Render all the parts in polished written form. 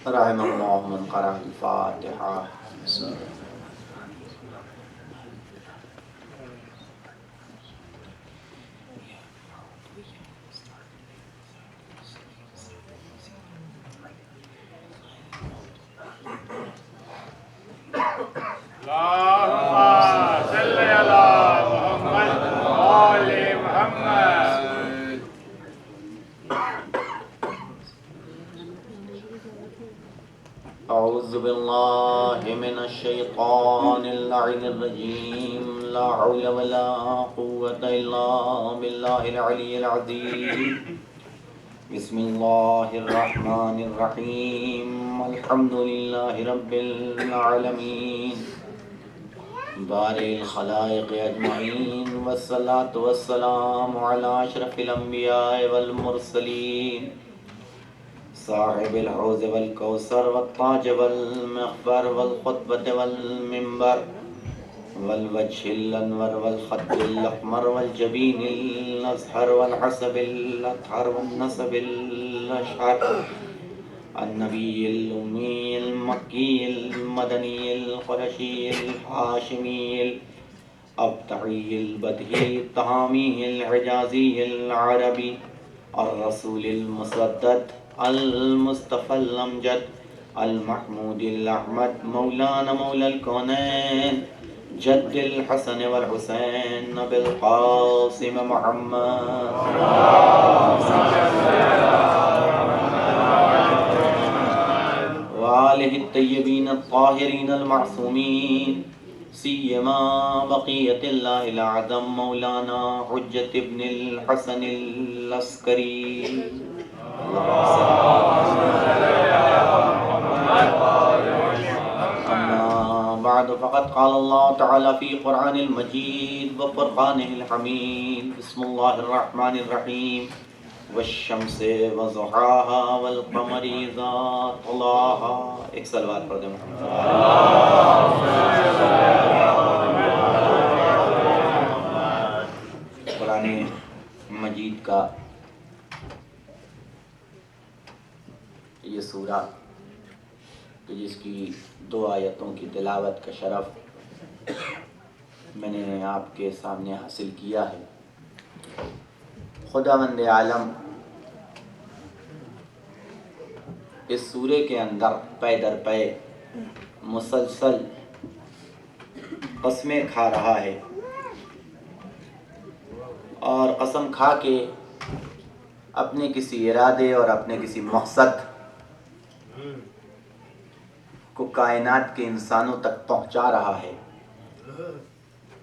رحم اللہ من قرأ الفاتحہ. اللهم صل على محمد وآل محمد. اعوذ باللہ من الشیطان اللعین الرجیم. لا حول ولا قوة الا باللہ العلی العظیم. بسم اللہ الرحمن الرحیم. الحمد للہ رب العالمین بارئ الخلائق اجمعین، والصلاة والسلام علی اشرف الانبیاء والمرسلین، صاحب الحوض والکوثر والتاج والمغفر والخطبة والمنبر والوجه الانور والخد الاحمر والجبین الازهر والحسب الاطهر والنسب الاشهر، النبی الامی المکی المدنی القرشی الحاشمی الابتعی البدہی التہامی الحجازی العربی، الرسول المسدد المصطفى الامجد المحمود الاحمد، مولانا مولا الكونين جد الحسن والحسين نبي القاسم محمد وآله الطيبين الطاهرين المعصومين، سيما بقية الله الأعظم مولانا حجة ابن الحسن العسكري. أما بعد فقد قال الله تعالى في قرآن المجيد وفرقانه الحميد. بسم الله الرحمن الرحيم. والشمس وضحاها والقمر إذا طلاها. ایک صلوات پڑھ دیں محمد. قرآن مجید کا یہ سورہ کہ جس کی 2 آیتوں کی تلاوت کا شرف میں نے آپ کے سامنے حاصل کیا ہے. خداوند عالم اس سورے کے اندر پے در پے مسلسل قسمیں کھا رہا ہے، اور قسم کھا کے اپنے کسی ارادے اور اپنے کسی مقصد کو کائنات کے انسانوں تک پہنچا رہا ہے.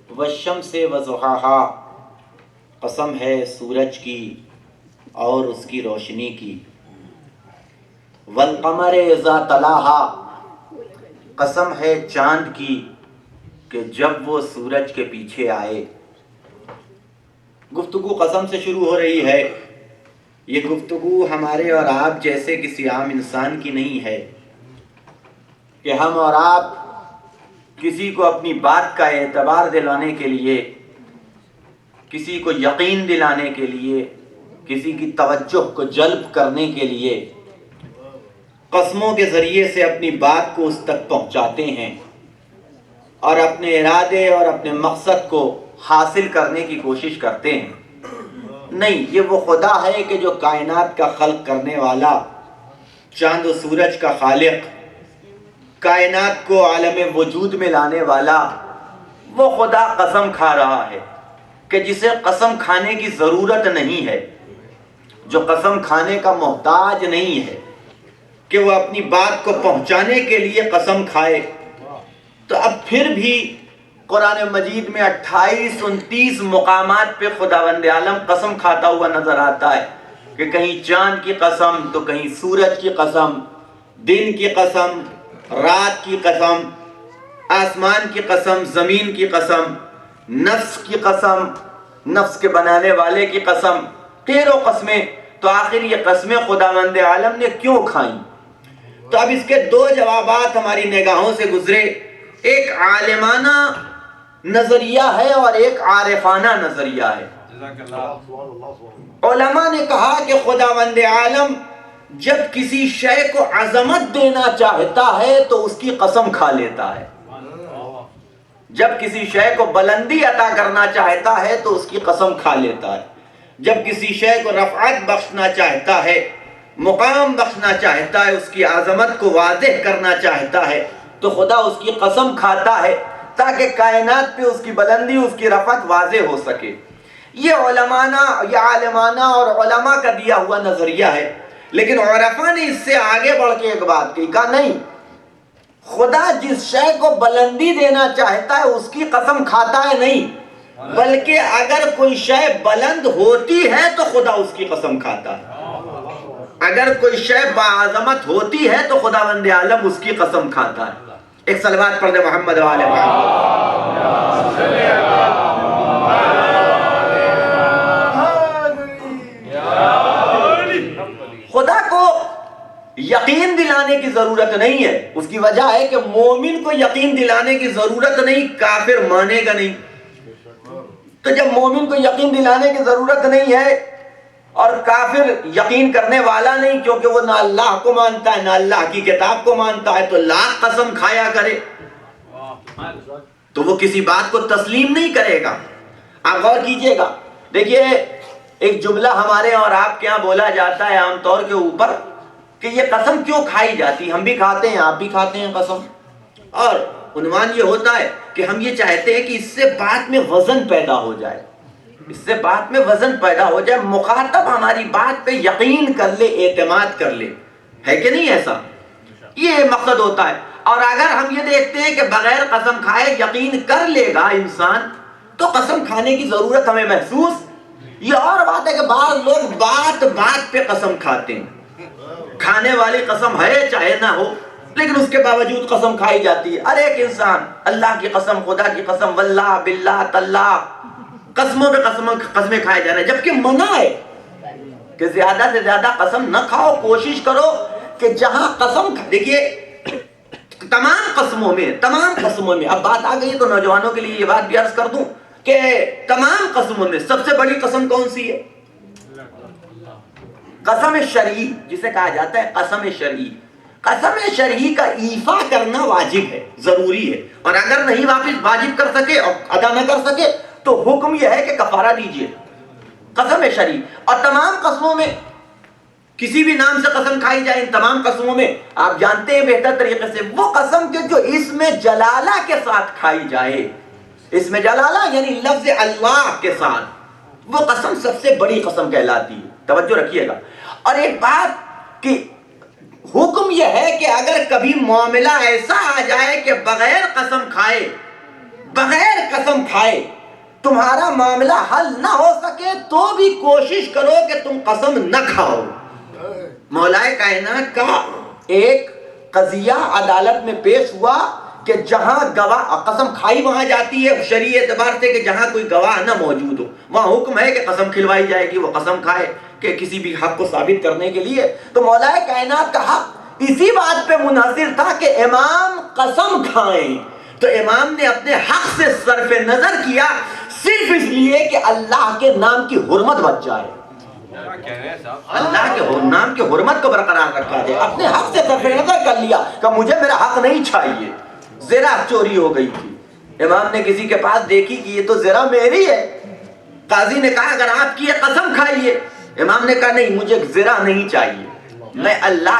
والشمس وضحاها، قسم ہے سورج کی اور اس کی روشنی کی. والقمر اذا تلاها، قسم ہے چاند کی کہ جب وہ سورج کے پیچھے آئے. گفتگو قسم سے شروع ہو رہی ہے. یہ گفتگو ہمارے اور آپ جیسے کسی عام انسان کی نہیں ہے کہ ہم اور آپ کسی کو اپنی بات کا اعتبار دلانے کے لیے، کسی کو یقین دلانے کے لیے، کسی کی توجہ کو جلب کرنے کے لیے قسموں کے ذریعے سے اپنی بات کو اس تک پہنچاتے ہیں اور اپنے ارادے اور اپنے مقصد کو حاصل کرنے کی کوشش کرتے ہیں. نہیں، یہ وہ خدا ہے کہ جو کائنات کا خلق کرنے والا، چاند و سورج کا خالق، کائنات کو عالم وجود میں لانے والا، وہ خدا قسم کھا رہا ہے کہ جسے قسم کھانے کی ضرورت نہیں ہے، جو قسم کھانے کا محتاج نہیں ہے کہ وہ اپنی بات کو پہنچانے کے لیے قسم کھائے. تو اب پھر بھی قرآن مجید میں 28-29 مقامات پہ خداوند عالم قسم کھاتا ہوا نظر آتا ہے کہ کہیں چاند کی قسم تو کہیں سورج کی قسم، دن کی قسم، رات کی قسم، آسمان کی قسم، زمین کی قسم، نفس کی قسم، نفس کے بنانے والے کی قسم. 13 قسمیں. تو آخر یہ قسمیں خداوند عالم نے کیوں کھائیں؟ تو اب اس کے 2 جوابات ہماری نگاہوں سے گزرے. ایک عالمانہ نظریہ ہے اور ایک عارفانہ نظریہ ہے. علماء نے کہا کہ خداوند عالم جب کسی شے کو عظمت دینا چاہتا ہے تو اس کی قسم کھا لیتا ہے، جب کسی شے کو بلندی عطا کرنا چاہتا ہے تو اس کی قسم کھا لیتا ہے، جب کسی شے کو رفعت بخشنا چاہتا ہے، مقام بخشنا چاہتا ہے، اس کی عظمت کو واضح کرنا چاہتا ہے تو خدا اس کی قسم کھاتا ہے تاکہ کائنات پہ اس کی بلندی، اس کی رفعت واضح ہو سکے۔ یہ عالمانہ اور علماء کا دیا ہوا نظریہ ہے، لیکن عرفاء نے اس سے آگے بڑھ کے ایک بات کہا نہیں، خدا جس شے کو بلندی دینا چاہتا ہے اس کی قسم کھاتا ہے نہیں، بلکہ اگر کوئی شے بلند ہوتی ہے تو خدا اس کی قسم کھاتا ہے، اگر کوئی شے باعظمت ہوتی ہے تو خدا بند عالم اس کی قسم کھاتا ہے۔ ایک صلوات پڑھ دے محمد و آل محمد۔ خدا کو یقین دلانے کی ضرورت نہیں ہے، اس کی وجہ ہے کہ مومن کو یقین دلانے کی ضرورت نہیں، کافر مانے گا نہیں۔ تو جب مومن کو یقین دلانے کی ضرورت نہیں ہے اور کافر یقین کرنے والا نہیں، کیونکہ وہ نہ اللہ کو مانتا ہے نہ اللہ کی کتاب کو مانتا ہے، تو لاکھ قسم کھایا کرے تو وہ کسی بات کو تسلیم نہیں کرے گا۔ آپ غور کیجئے گا، دیکھیے ایک جملہ ہمارے اور آپ کے ہاں بولا جاتا ہے عام طور کے اوپر کہ یہ قسم کیوں کھائی جاتی، ہم بھی کھاتے ہیں آپ بھی کھاتے ہیں قسم، اور عنوان یہ ہوتا ہے کہ ہم یہ چاہتے ہیں کہ اس سے بات میں وزن پیدا ہو جائے، اس سے بات میں وزن پیدا ہو جائے، مخاطب ہماری بات پہ یقین کر لے، اعتماد کر لے، ہے کہ نہیں ایسا؟ یہ مقصد ہوتا ہے۔ اور اگر ہم یہ دیکھتے ہیں کہ بغیر قسم کھائے یقین کر لے گا انسان تو قسم کھانے کی ضرورت ہمیں محسوس۔ یہ اور بات ہے کہ بعض لوگ بات بات پہ قسم کھاتے ہیں، کھانے والی قسم ہے چاہے نہ ہو لیکن اس کے باوجود قسم کھائی جاتی ہے۔ ہر ایک انسان اللہ کی قسم، خدا کی قسم، واللہ باللہ تاللہ، قسموں پہ قسمیں کھائے جا رہے ہیں، جبکہ منع ہے کہ زیادہ سے زیادہ قسم نہ کھاؤ۔ کوشش کرو کہ جہاں قسم دیکھیے تمام قسموں میں اب بات آ گئی تو نوجوانوں کے لیے یہ بات بھی عرض کر دوں کہ تمام قسموں میں سب سے بڑی قسم کون سی ہے؟ قسم شرعی، جسے کہا جاتا ہے قسم شرعی۔ قسم شرعی کا ایفا کرنا واجب ہے، ضروری ہے، اور اگر نہیں واجب کر سکے اور ادا نہ کر سکے تو حکم یہ ہے کہ کفارہ دیجئے۔ قسم شرعی، اور تمام قسموں میں کسی بھی نام سے قسم کھائی جائے، ان تمام قسموں میں آپ جانتے ہیں بہتر طریقے سے وہ قسم کے جو اسم جلالہ کے ساتھ کھائی جائے، اسم جلالہ یعنی لفظ اللہ کے ساتھ، وہ قسم سب سے بڑی قسم کہلاتی ہے۔ توجہ رکھیے گا۔ اور ایک بات کہ حکم یہ ہے کہ اگر کبھی معاملہ ایسا آ جائے کہ بغیر قسم کھائے تمہارا معاملہ حل نہ ہو سکے تو بھی کوشش کرو کہ تم قسم نہ کھاؤ۔ مولا کائنات کا ایک قضیہ عدالت میں پیش ہوا کہ جہاں گواہ، قسم کھائی وہاں جاتی ہے شرعی اعتبار سے کہ جہاں کوئی گواہ نہ موجود ہو، وہاں حکم ہے کہ قسم کھلوائی جائے گی، وہ قسم کھائے کہ کسی بھی حق کو ثابت کرنے کے لیے۔ تو مولا کائنات کا حق اسی بات پہ منحصر تھا کہ امام قسم کھائیں، تو امام نے اپنے حق سے صرف نظر کیا صرف اس لیے کہ اللہ کے نام کی حرمت بچ جائے، اللہ کے نام کی حرمت کو برقرار رکھا جائے، اپنے حق سے صرف نظر کر لیا کہ مجھے میرا حق نہیں چاہیے۔ زرہ چوری ہو گئی تھی، امام نے کسی کے پاس دیکھی کہ یہ تو زرہ میری ہے، قاضی نے کہا اگر آپ کی ہے قسم کھائیے، امام نے کہا نہیں مجھے زرہ نہیں چاہیے، میں اللہ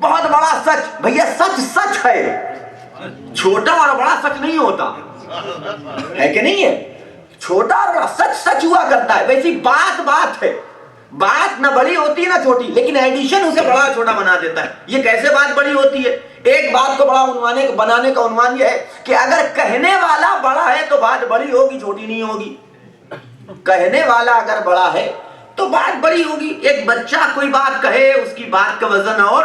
بہت بڑا سچ، بھیا سچ سچ ہے، چھوٹا اور بڑا سچ نہیں ہوتا ہے کہ نہیں ہے؟ چھوٹا اور بڑا سچ سچ ہوا کرتا ہے، ویسی بات بات ہے، بات نہ بڑی ہوتی ہے نہ چھوٹی، لیکن ایڈیشن اسے بڑا چھوٹا بنا دیتا ہے۔ یہ کیسے بات بڑی ہوتی ہے؟ ایک بات کو بڑا بنانے کا عنوان یہ ہے کہ اگر کہنے والا بڑا ہے تو بات بڑی ہوگی، چھوٹی نہیں ہوگی۔ کہنے والا اگر بڑا ہے تو بات بڑی ہوگی۔ ایک بچہ کوئی بات کہے اس کی بات کا وزن اور،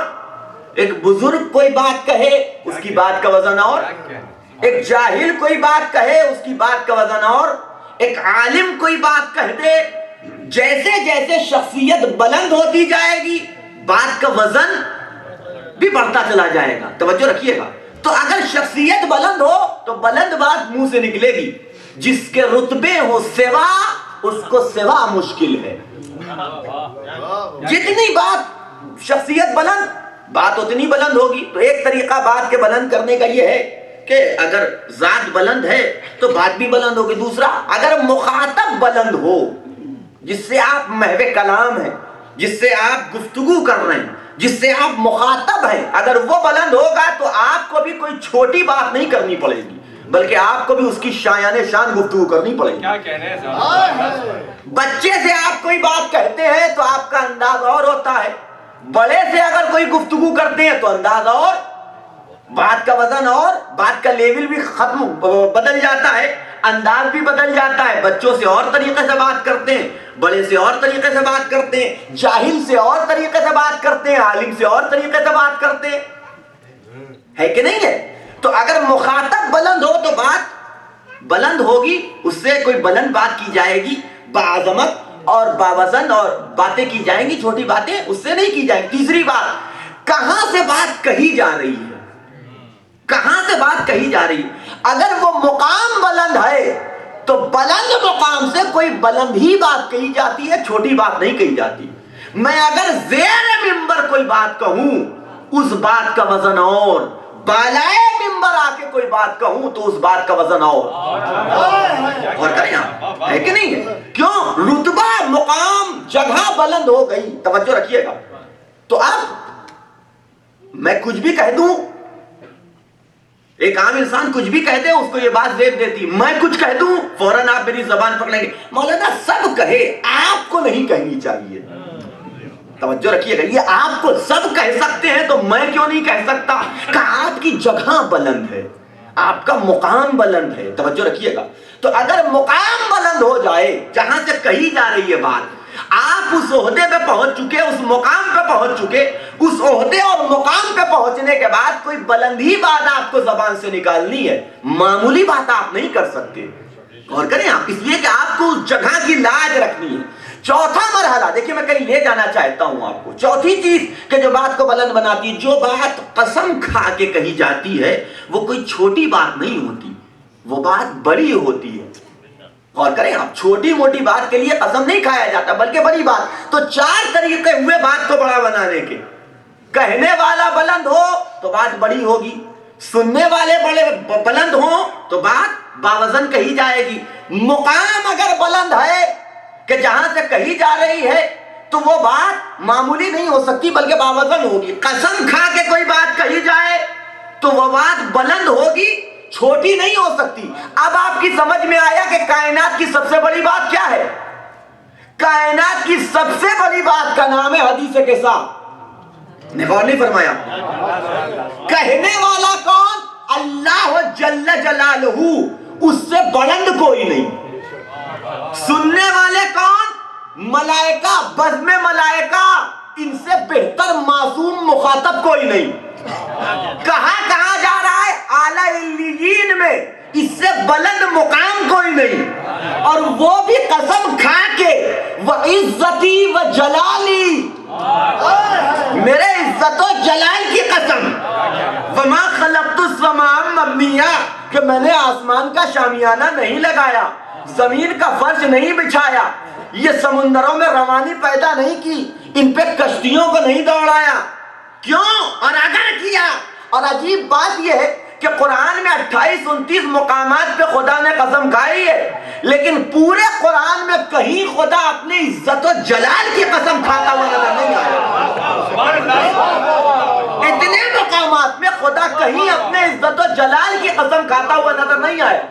ایک بزرگ کوئی بات کہے اس کی بات کا وزن اور، ایک جاہل کوئی بات کہے اس کی بات کا وزن اور، ایک عالم کوئی بات کہہ دے، جیسے جیسے شخصیت بلند ہوتی جائے گی بات کا وزن بھی بڑھتا چلا جائے گا۔ توجہ رکھیے گا۔ تو اگر شخصیت بلند ہو تو بلند بات منہ سے نکلے گی، جس کے رتبے ہو سوا اس کو سوا مشکل ہے۔ جتنی بات شخصیت بلند، بات اتنی بلند ہوگی۔ تو ایک طریقہ بات کے بلند کرنے کا یہ ہے کہ اگر ذات بلند ہے تو بات بھی بلند ہوگی۔ دوسرا، اگر مخاطب بلند ہو، جس سے آپ محو کلام ہیں، جس سے آپ گفتگو کر رہے ہیں، جس سے آپ مخاطب ہیں، اگر وہ بلند ہوگا تو آپ کو بھی کوئی چھوٹی بات نہیں کرنی پڑے گی، بلکہ آپ کو بھی اس کی شایان شان گفتگو کرنی پڑے گی۔ کیا کہہ رہے ہیں صاحب؟ بچے سے آپ کوئی بات کہتے ہیں تو آپ کا انداز اور ہوتا ہے، بڑے سے اگر کوئی گفتگو کرتے ہیں تو انداز اور، بات کا وزن اور، بات کا لیول بھی بدل جاتا ہے، انداز بھی بدل جاتا ہے۔ بچوں سے اور طریقے سے بات کرتے ہیں، بڑے سے اور طریقے سے بات کرتے ہیں، جاہل سے اور طریقے سے بات کرتے ہیں، عالم سے اور طریقے سے بات کرتے ہیں، ہے کہ نہیں ہے؟ تو اگر مخاطب بلند ہو تو بات بلند ہوگی، اس سے کوئی بلند بات کی جائے گی، باعظمت اور باوزن اور باتیں کی جائیں گی، چھوٹی باتیں اس سے نہیں کی جائیں گی۔ تیسری بات، کہاں سے بات کہی جا رہی ہے، کہاں سے بات کہی جا رہی ہے۔ اگر وہ مقام بلند ہے تو بلند مقام سے کوئی بلند ہی بات کہی جاتی ہے، چھوٹی بات نہیں کہی جاتی۔ میں اگر زیر ممبر کوئی بات کہوں اس بات کا وزن اور، بالائے ممبر آ کے کوئی بات کہوں تو اس بات کا وزن اور کریں آپ، ہے کہ نہیں ہے؟ کیوں؟ رتبہ، مقام، جگہ بلند ہو گئی۔ توجہ رکھیے گا۔ تو اب میں کچھ بھی کہہ دوں، ایک عام انسان کچھ بھی کہہ دے اس کو یہ بات زیب دیتی، میں کچھ کہہ دوں فوراً آپ میری زبان پکڑیں گے، مولانا سب کہے آپ کو نہیں کہنی چاہیے۔ توجہ رکھیے گا، یہ آپ کو سب کہہ سکتے ہیں تو میں کیوں نہیں کہہ سکتا؟ کہ آپ کی جگہ بلند ہے، آپ کا مقام بلند ہے۔ توجہ رکھیے گا۔ تو اگر مقام بلند ہو جائے، جہاں سے کہی جا رہی ہے بات، آپ اس عہدے پہ پہنچ چکے، اس مقام پہ پہنچ چکے، اس عہدے اور مقام پہ پہنچنے کے بعد کوئی بلند ہی بات آپ کو زبان سے نکالنی ہے، معمولی بات آپ نہیں کر سکتے۔ غور کریں آپ، اس لیے کہ آپ کو اس جگہ کی لاج رکھنی ہے۔ چوتھا مرحلہ دیکھیے، میں کہیں لے جانا چاہتا ہوں آپ کو، چوتھی چیز کہ جو بات کو بلند بناتی ہے، جو بات قسم کھا کے کہی جاتی ہے وہ کوئی چھوٹی بات نہیں ہوتی، وہ بات بڑی ہوتی ہے۔ غور کریں آپ، چھوٹی موٹی بات کے لیے قسم نہیں کھایا جاتا بلکہ بڑی بات۔ تو 4 طریقے ہوئے بات کو بڑا بنانے کے۔ کہنے والا بلند ہو تو بات بڑی ہوگی، سننے والے بڑے بلند ہوں تو بات باوزن کہی جائے گی، مقام اگر بلند ہے کہ جہاں سے کہی جا رہی ہے تو وہ بات معمولی نہیں ہو سکتی بلکہ باوزن ہوگی۔ قسم کھا کے کوئی بات کہی جائے تو وہ بات بلند ہوگی، چھوٹی نہیں ہو سکتی۔ اب آپ کی سمجھ میں آیا کہ کائنات کی سب سے بڑی بات کیا ہے؟ کائنات کی سب سے بڑی بات کا نام ہے حدیث قصہ۔ نے غور نہیں فرمایا؟ کہنے والا کون؟ اللہ جل جلالہ، اس سے بلند کوئی نہیں۔ سننے والے کون؟ ملائکہ، بزم ملائکہ، ان سے بہتر معصوم مخاطب کوئی نہیں۔ کہاں جا رہا ہے؟ اعلیٰ علیین میں، اس سے بلند مقام کوئی نہیں، اور وہ بھی قسم کھا کے وعزتی و جلالی، میرے عزت و جلال کی قسم، وما خلقت السماء مبنیہ، کہ میں نے آسمان کا شامیانہ نہیں لگایا، زمین کا فرش نہیں بچھایا، یہ سمندروں میں روانی پیدا نہیں کی، ان پہ کشتیوں کو نہیں دوڑایا۔ کیوں؟ اور اگر کیا، اور عجیب بات یہ ہے کہ قرآن میں 28-29 مقامات پہ خدا نے قسم کھائی ہے، لیکن پورے قرآن میں کہیں خدا اپنی عزت و جلال کی قسم کھاتا ہوا نظر نہیں آیا۔ اتنے مقامات میں خدا کہیں اپنے عزت و جلال کی قسم کھاتا ہوا نظر نہیں آیا.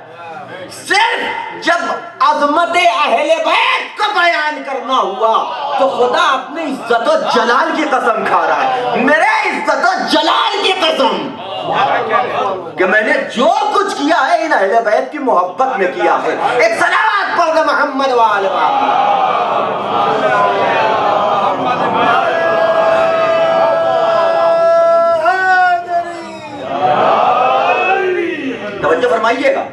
صرف جب عظمت اہل بیت کو بیان کرنا ہوا تو خدا اپنے عزت و جلال کی قسم کھا رہا ہے. میرے عزت و جلال کی قسم کہ میں نے جو کچھ کیا ہے ان اہل بیت کی محبت میں کیا ہے. ایک صلوات پڑھ دے محمد وآل محمد. توجہ فرمائیے گا.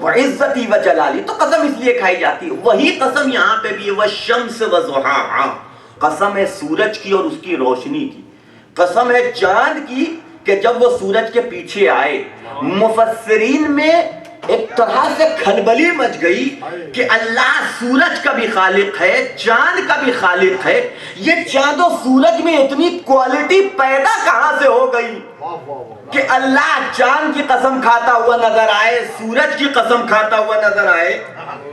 وعزتی و جلالی تو قسم اس لیے کھائی جاتی ہے. وہی قسم یہاں پہ بھی ہے والشمس وضحاہا. قسم ہے سورج کی اور اس کی روشنی کی. قسم ہے چاند کی کہ جب وہ سورج کے پیچھے آئے. مفسرین میں ایک طرح سے کھلبلی مچ گئی کہ اللہ سورج کا بھی خالق ہے, چاند کا بھی خالق ہے. یہ چاند و سورج میں اتنی کوالٹی پیدا کہاں سے ہو گئی کہ اللہ چاند کی قسم کھاتا ہوا نظر آئے, سورج کی قسم کھاتا ہوا نظر آئے.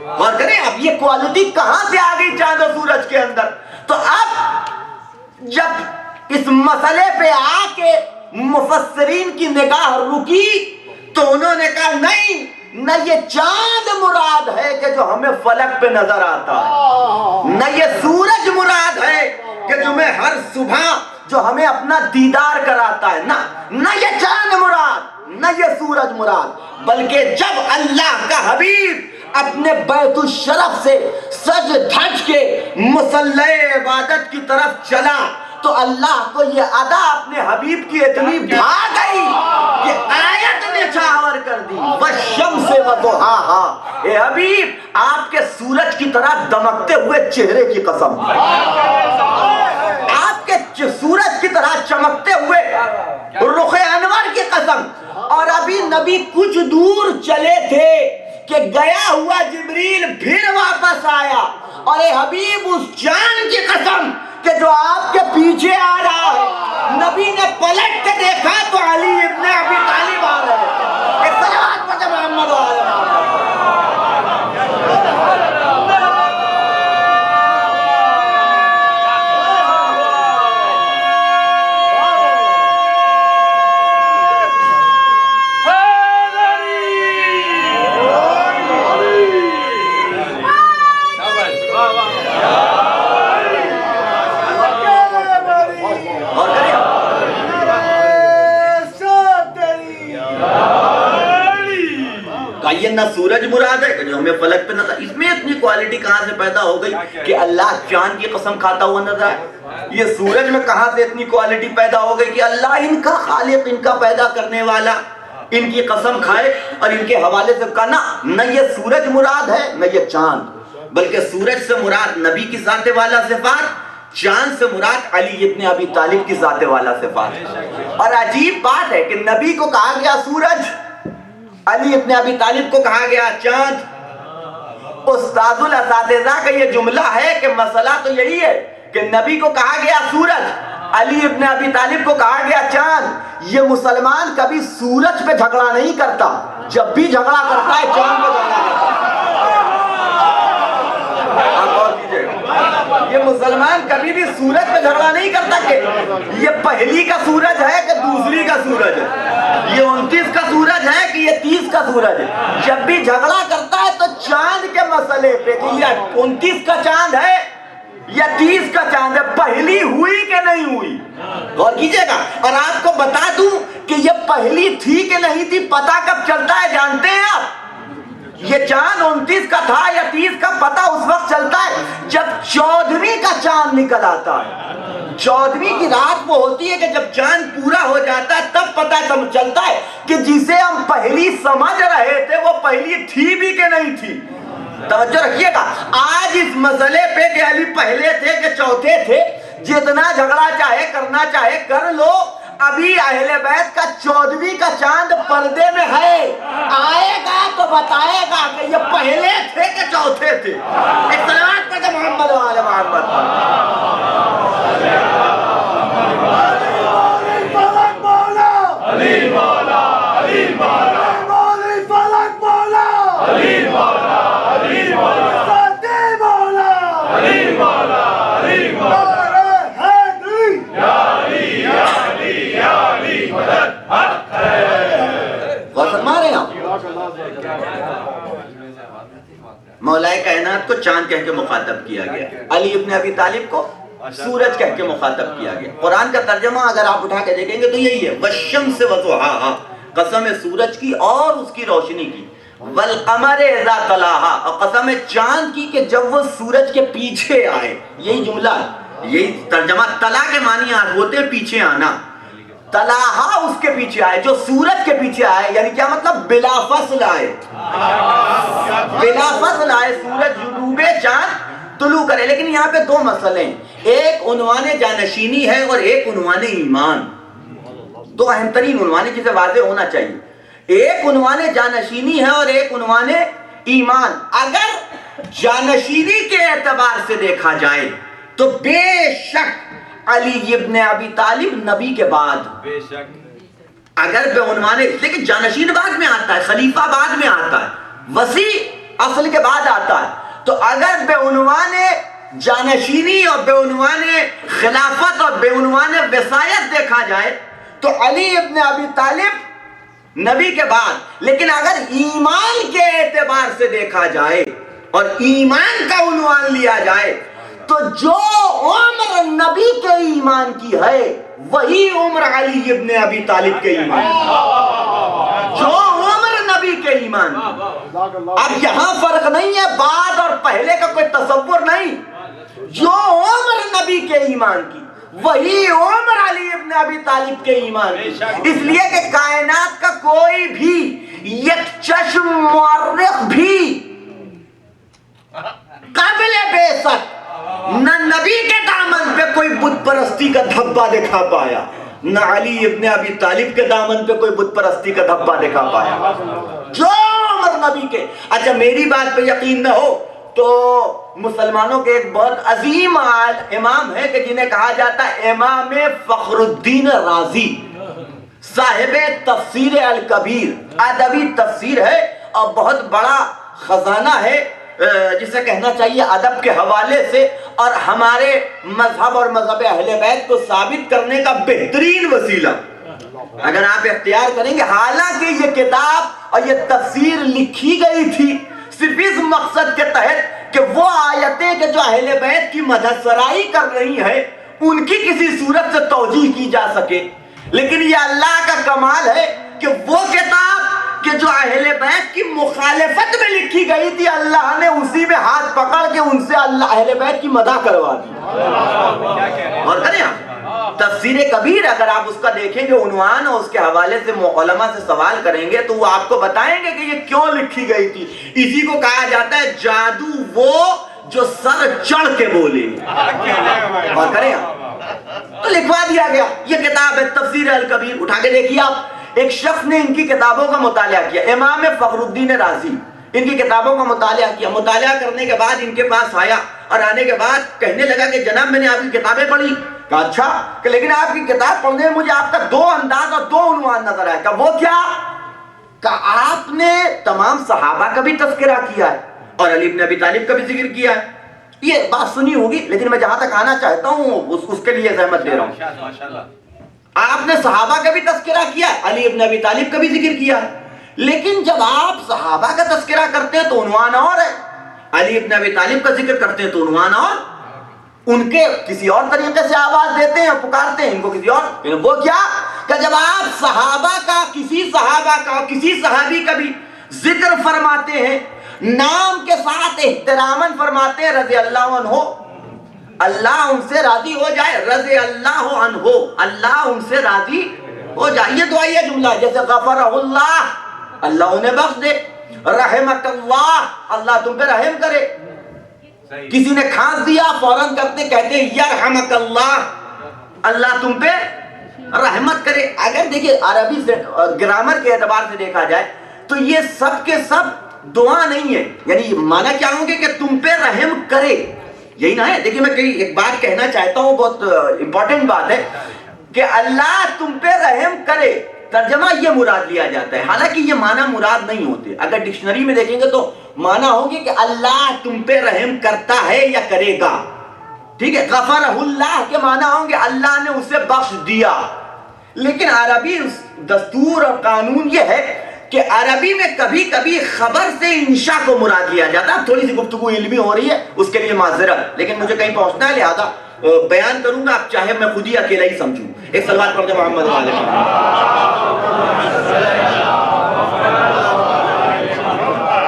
غور کریں اب یہ کوالٹی کہاں سے آ گئی چاند و سورج کے اندر. تو اب جب اس مسئلے پہ آ کے مفسرین کی نگاہ رکی تو انہوں نے کہا نہیں, نہ یہ چاند مراد ہے کہ جو ہمیں فلک پہ نظر آتا ہے, نہ یہ سورج مراد ہے کہ جو ہمیں ہر صبح جو ہمیں اپنا دیدار کراتا ہے, نہ یہ چاند مراد, نہ یہ سورج مراد, بلکہ جب اللہ کا حبیب اپنے بیت الشرف سے سج دھج کے مصلی عبادت کی طرف چلا تو اللہ کو یہ ادا اپنے حبیب کی اتنی بھا گئی کہ آیت نے چاور کر دی. والشمس وضحاہا. اے حبیب آپ کے سورج کی طرح دمکتے ہوئے چہرے کی قسم, آپ کے سورج کی طرح چمکتے ہوئے رخ انور کی قسم. اور ابھی نبی کچھ دور چلے تھے کہ گیا ہوا جبریل پھر واپس آیا اور اے حبیب اس چاند کی قسم کہ جو آپ کے پیچھے آ رہا ہے, نبی نے پلٹ کے دیکھا تو علی ابن ابی طالب آ رہے ہیں. ایک صلوات پڑھتے محمد وآل محمد. یہ نہ سورج مراد ہے کہ جو ہمیں فلک پہ نظر, اس میں اتنی کوالٹی کہاں سے پیدا ہو گئی کہ اللہ چاند کی قسم کھاتا ہوا نظر آئے. یہ سورج میں کہاں سے اتنی کوالٹی پیدا ہو گئی کہ اللہ ان کا خالق, ان کا پیدا کرنے والا, ان کی قسم کھائے اور ان کے حوالے سے کہا نہ یہ سورج مراد ہے نہ یہ چاند, بلکہ سورج سے مراد نبی کی ذات والا صفات, چاند سے مراد علی ابن ابی طالب کی ذات والا صفات. اور عجیب بات ہے کہ نبی کو کہا گیا سورج, علی ابن ابی طالب کو کہا گیا چاند. استاد الاساتذہ کا یہ جملہ ہے کہ مسئلہ تو یہی ہے کہ نبی کو کہا گیا سورج, علی ابن ابی طالب کو کہا گیا چاند. یہ مسلمان کبھی سورج پہ جھگڑا نہیں کرتا, جب بھی جھگڑا کرتا ہے چاند پہ جھگڑا کرتا ہے. یہ مسلمان کبھی بھی سورج پہ جھگڑا نہیں کرتا کہ یہ پہلی کا سورج ہے کہ دوسری کا سورج ہے, یہ 29 کا سورج ہے کہ یہ 30 کا سورج ہے. جب بھی جھگڑا کرتا ہے تو چاند کے مسئلے پہ کہ یہ 29 کا چاند ہے یا 30 کا چاند ہے, پہلی ہوئی کہ نہیں ہوئی. غور کیجئے گا. اور آپ کو بتا دوں کہ یہ پہلی تھی کہ نہیں تھی پتہ کب چلتا ہے جانتے ہیں آپ؟ یہ چاند 29 کا تھا یا 30 کا پتہ اس وقت چلتا ہے جب 14ویں کا چاند نکل آتا ہے. 14ویں کی رات وہ ہوتی ہے کہ جب چاند پورا ہو جاتا ہے تب پتہ چلتا ہے کہ جسے ہم پہلی سمجھ رہے تھے وہ پہلی تھی بھی کہ نہیں تھی. توجہ رکھیے گا. آج اس مسئلے پہ کہ علی پہلے تھے کہ چوتھے تھے, جتنا جھگڑا چاہے کرنا چاہے کر لو, ابھی اہل بیت کا 14ویں کا چاند پردے میں ہے. آئے گا تو بتائے گا کہ یہ پہلے تھے کہ چوتھے تھے. ایک صلوات پڑھتے محمد و آل محمد. علی مولا, علی مولا, علی فلک مولا, علی مولا, علی مولا, ساتھی مولا, علی مولا, علی مولا, یا علی, یا علی, یا علی, یا مولا کائنات کو چاند کہہ کے مخاطب کیا گیا، علی ابن ابی طالب کو سورج کہہ کے مخاطب کیا گیا۔ قرآن کا ترجمہ اگر آپ اٹھا کے دیکھیں گے تو یہی ہے، والشمس وضحاہا، قسم ہے سورج کی اور اس کی روشنی کی، والقمر اذا تلاہا، اور قسم ہے چاند کی کہ جب وہ سورج کے پیچھے آئے۔ یہی جملہ ہے، یہی ترجمہ، تلا کے معنی ہوتے ہیں پیچھے آنا، تلاہا اس کے پیچھے آئے، جو سورج کے پیچھے آئے، یعنی کیا مطلب؟ بلا فصل آئے، بلا فصل آئے سورج جنوب چاند طلوع کرے۔ لیکن یہاں پہ دو مسئلے ہیں، ایک عنوان جانشینی ہے اور ایک عنوان ایمان، دو اہم ترین عنوان جسے واضح ہونا چاہیے، ایک عنوان جانشینی ہے اور ایک عنوان ایمان۔ اگر جانشینی کے اعتبار سے دیکھا جائے تو بے شک علی ابن ابی طالب نبی کے بعد، بے شک، اگر بے عنوان، لیکن جانشین بعد میں آتا ہے، خلیفہ بعد میں آتا ہے، وسیع اصل کے بعد آتا ہے، تو اگر بے عنوان جانشینی اور بے عنوان خلافت اور بے عنوان وصایت دیکھا جائے تو علی ابن ابی طالب نبی کے بعد، لیکن اگر ایمان کے اعتبار سے دیکھا جائے اور ایمان کا عنوان لیا جائے تو جو عمر نبی کے ایمان کی ہے وہی عمر علی ابن ابی طالب کے ایمان کی، جو عمر نبی کے ایمان کی۔ اب یہاں فرق نہیں ہے بعد اور پہلے کا کوئی تصور نہیں، جو عمر نبی کے ایمان کی وہی عمر علی ابن ابی طالب کے ایمان کی۔ اس لیے کہ کائنات کا کوئی بھی یک چشم مورخ بھی قابل بعثت نہ نبی کے دامن پہ کوئی بت پرستی کا دھبا دکھا پایا، نہ علی ابن ابی طالب کے دامن پہ کوئی بت پرستی کا دھبا دکھا پایا، جو عمر نبی کے۔ اچھا میری بات پہ یقین نہ ہو تو مسلمانوں کے ایک بہت عظیم امام ہے کہ جنہیں کہا جاتا ہے امام فخر الدین رازی، صاحب تفسیر الکبیر، ادبی تفسیر ہے اور بہت بڑا خزانہ ہے جسے کہنا چاہیے ادب کے حوالے سے، اور ہمارے مذہب اور مذہب اہل بیت کو ثابت کرنے کا بہترین وسیلہ اگر آپ اختیار کریں گے۔ حالانکہ یہ کتاب اور یہ تفسیر لکھی گئی تھی صرف اس مقصد کے تحت کہ وہ آیتیں کہ جو اہل بیت کی مدح سرائی کر رہی ہیں ان کی کسی صورت سے توجیہ کی جا سکے، لیکن یہ اللہ کا کمال ہے کہ وہ کتاب کہ جو اہل بیت کی مخالفت میں لکھی گئی تھی اللہ نے اسی میں ہاتھ پکڑ کے ان سے اللہ اہل بیت کی مدح کروا دی۔ اور کریں آپ تفسیر کبیر اگر آپ اس کا دیکھیں گے عنوان اور اس کے حوالے سے علماء سے سوال کریں گے تو وہ آپ کو بتائیں گے کہ یہ کیوں لکھی گئی تھی۔ اسی کو کہا جاتا ہے جادو وہ جو سر چڑھ کے بولے۔ اور کریں آپ تو لکھوا دیا گیا، یہ کتاب ہے تفسیر الکبیر، اٹھا کے دیکھیے آپ۔ ایک شخص نے ان کی کتابوں کا مطالعہ کیا، امام فخر الدین رازی، ان کی کتابوں کا مطالعہ کیا، مطالعہ کرنے کے بعد ان کے پاس آیا اور آنے کے بعد کہنے لگا کہ جناب میں نے آپ کی کتابیں پڑھی۔ کہا اچھا، کہ لیکن آپ کی کتاب پڑھنے میں مجھے آپ کا دو انداز اور دو عنوان نظر آیا۔ کہا وہ کیا؟ کہا آپ نے تمام صحابہ کا بھی تذکرہ کیا ہے اور علی بن ابی طالب کا بھی ذکر کیا ہے۔ یہ بات سنی ہوگی لیکن میں جہاں تک آنا چاہتا ہوں اس کے لیے زحمت دے رہا ہوں۔ ماشاءاللہ، آپ نے صحابہ کا بھی تذکرہ کیا، علی ابن ابی طالب کا بھی ذکر کیا، لیکن جب آپ صحابہ کا تذکرہ کرتے ہیں تو عنوان اور ہے، علی ابن ابی طالب کا ذکر کرتے ہیں تو عنوان اور، ان کے کسی اور طریقے سے آواز دیتے ہیں اور پکارتے ہیں ان کو کسی اور۔ وہ کیا کہ جب آپ صحابہ کا کسی صحابہ کا اور کسی صحابی کا بھی ذکر فرماتے ہیں نام کے ساتھ احتراماً فرماتے ہیں رضی اللہ عنہ، اللہ ان سے راضی ہو جائے، رضی اللہ عنہ، اللہ ان سے راضی ہو جائے، یہ دعائیہ جملہ ہے۔ جیسے غفرہ اللہ، اللہ انہیں بخش دے، رحمت اللہ، اللہ تم پہ رحم کرے۔ کسی نے کھانس دیا فوراً کہتے ہیں یرحمک اللہ، اللہ تم پہ رحمت کرے۔ اگر دیکھیں عربی سے گرامر کے اعتبار سے دیکھا جائے تو یہ سب کے سب دعا نہیں ہے، یعنی معنی کیا ہوں گے کہ تم پہ رحم کرے، یہی نہ ہے۔ دیکھیں میں ایک بات کہنا چاہتا ہوں، بہت امپورٹنٹ بات ہے کہ اللہ تم پہ رحم کرے، ترجمہ یہ مراد لیا جاتا ہے، حالانکہ یہ معنی مراد نہیں ہوتے۔ اگر ڈکشنری میں دیکھیں گے تو معنی ہوگی کہ اللہ تم پہ رحم کرتا ہے یا کرے گا، ٹھیک ہے۔ غفرہ اللہ کے معنی ہوں گے اللہ نے اسے بخش دیا، لیکن عربی دستور اور قانون یہ ہے کہ عربی میں کبھی کبھی خبر سے انشاء کو مراد لیا جاتا ہے. تھوڑی سی گفتگو علمی ہو رہی ہے, اس کے لیے معذرت, لیکن مجھے کہیں پہنچنا ہے, لہذا بیان کروں گا, آپ چاہے میں خود ہی اکیلا ہی سمجھوں. ایک صلوات پڑھ دیں محمد والے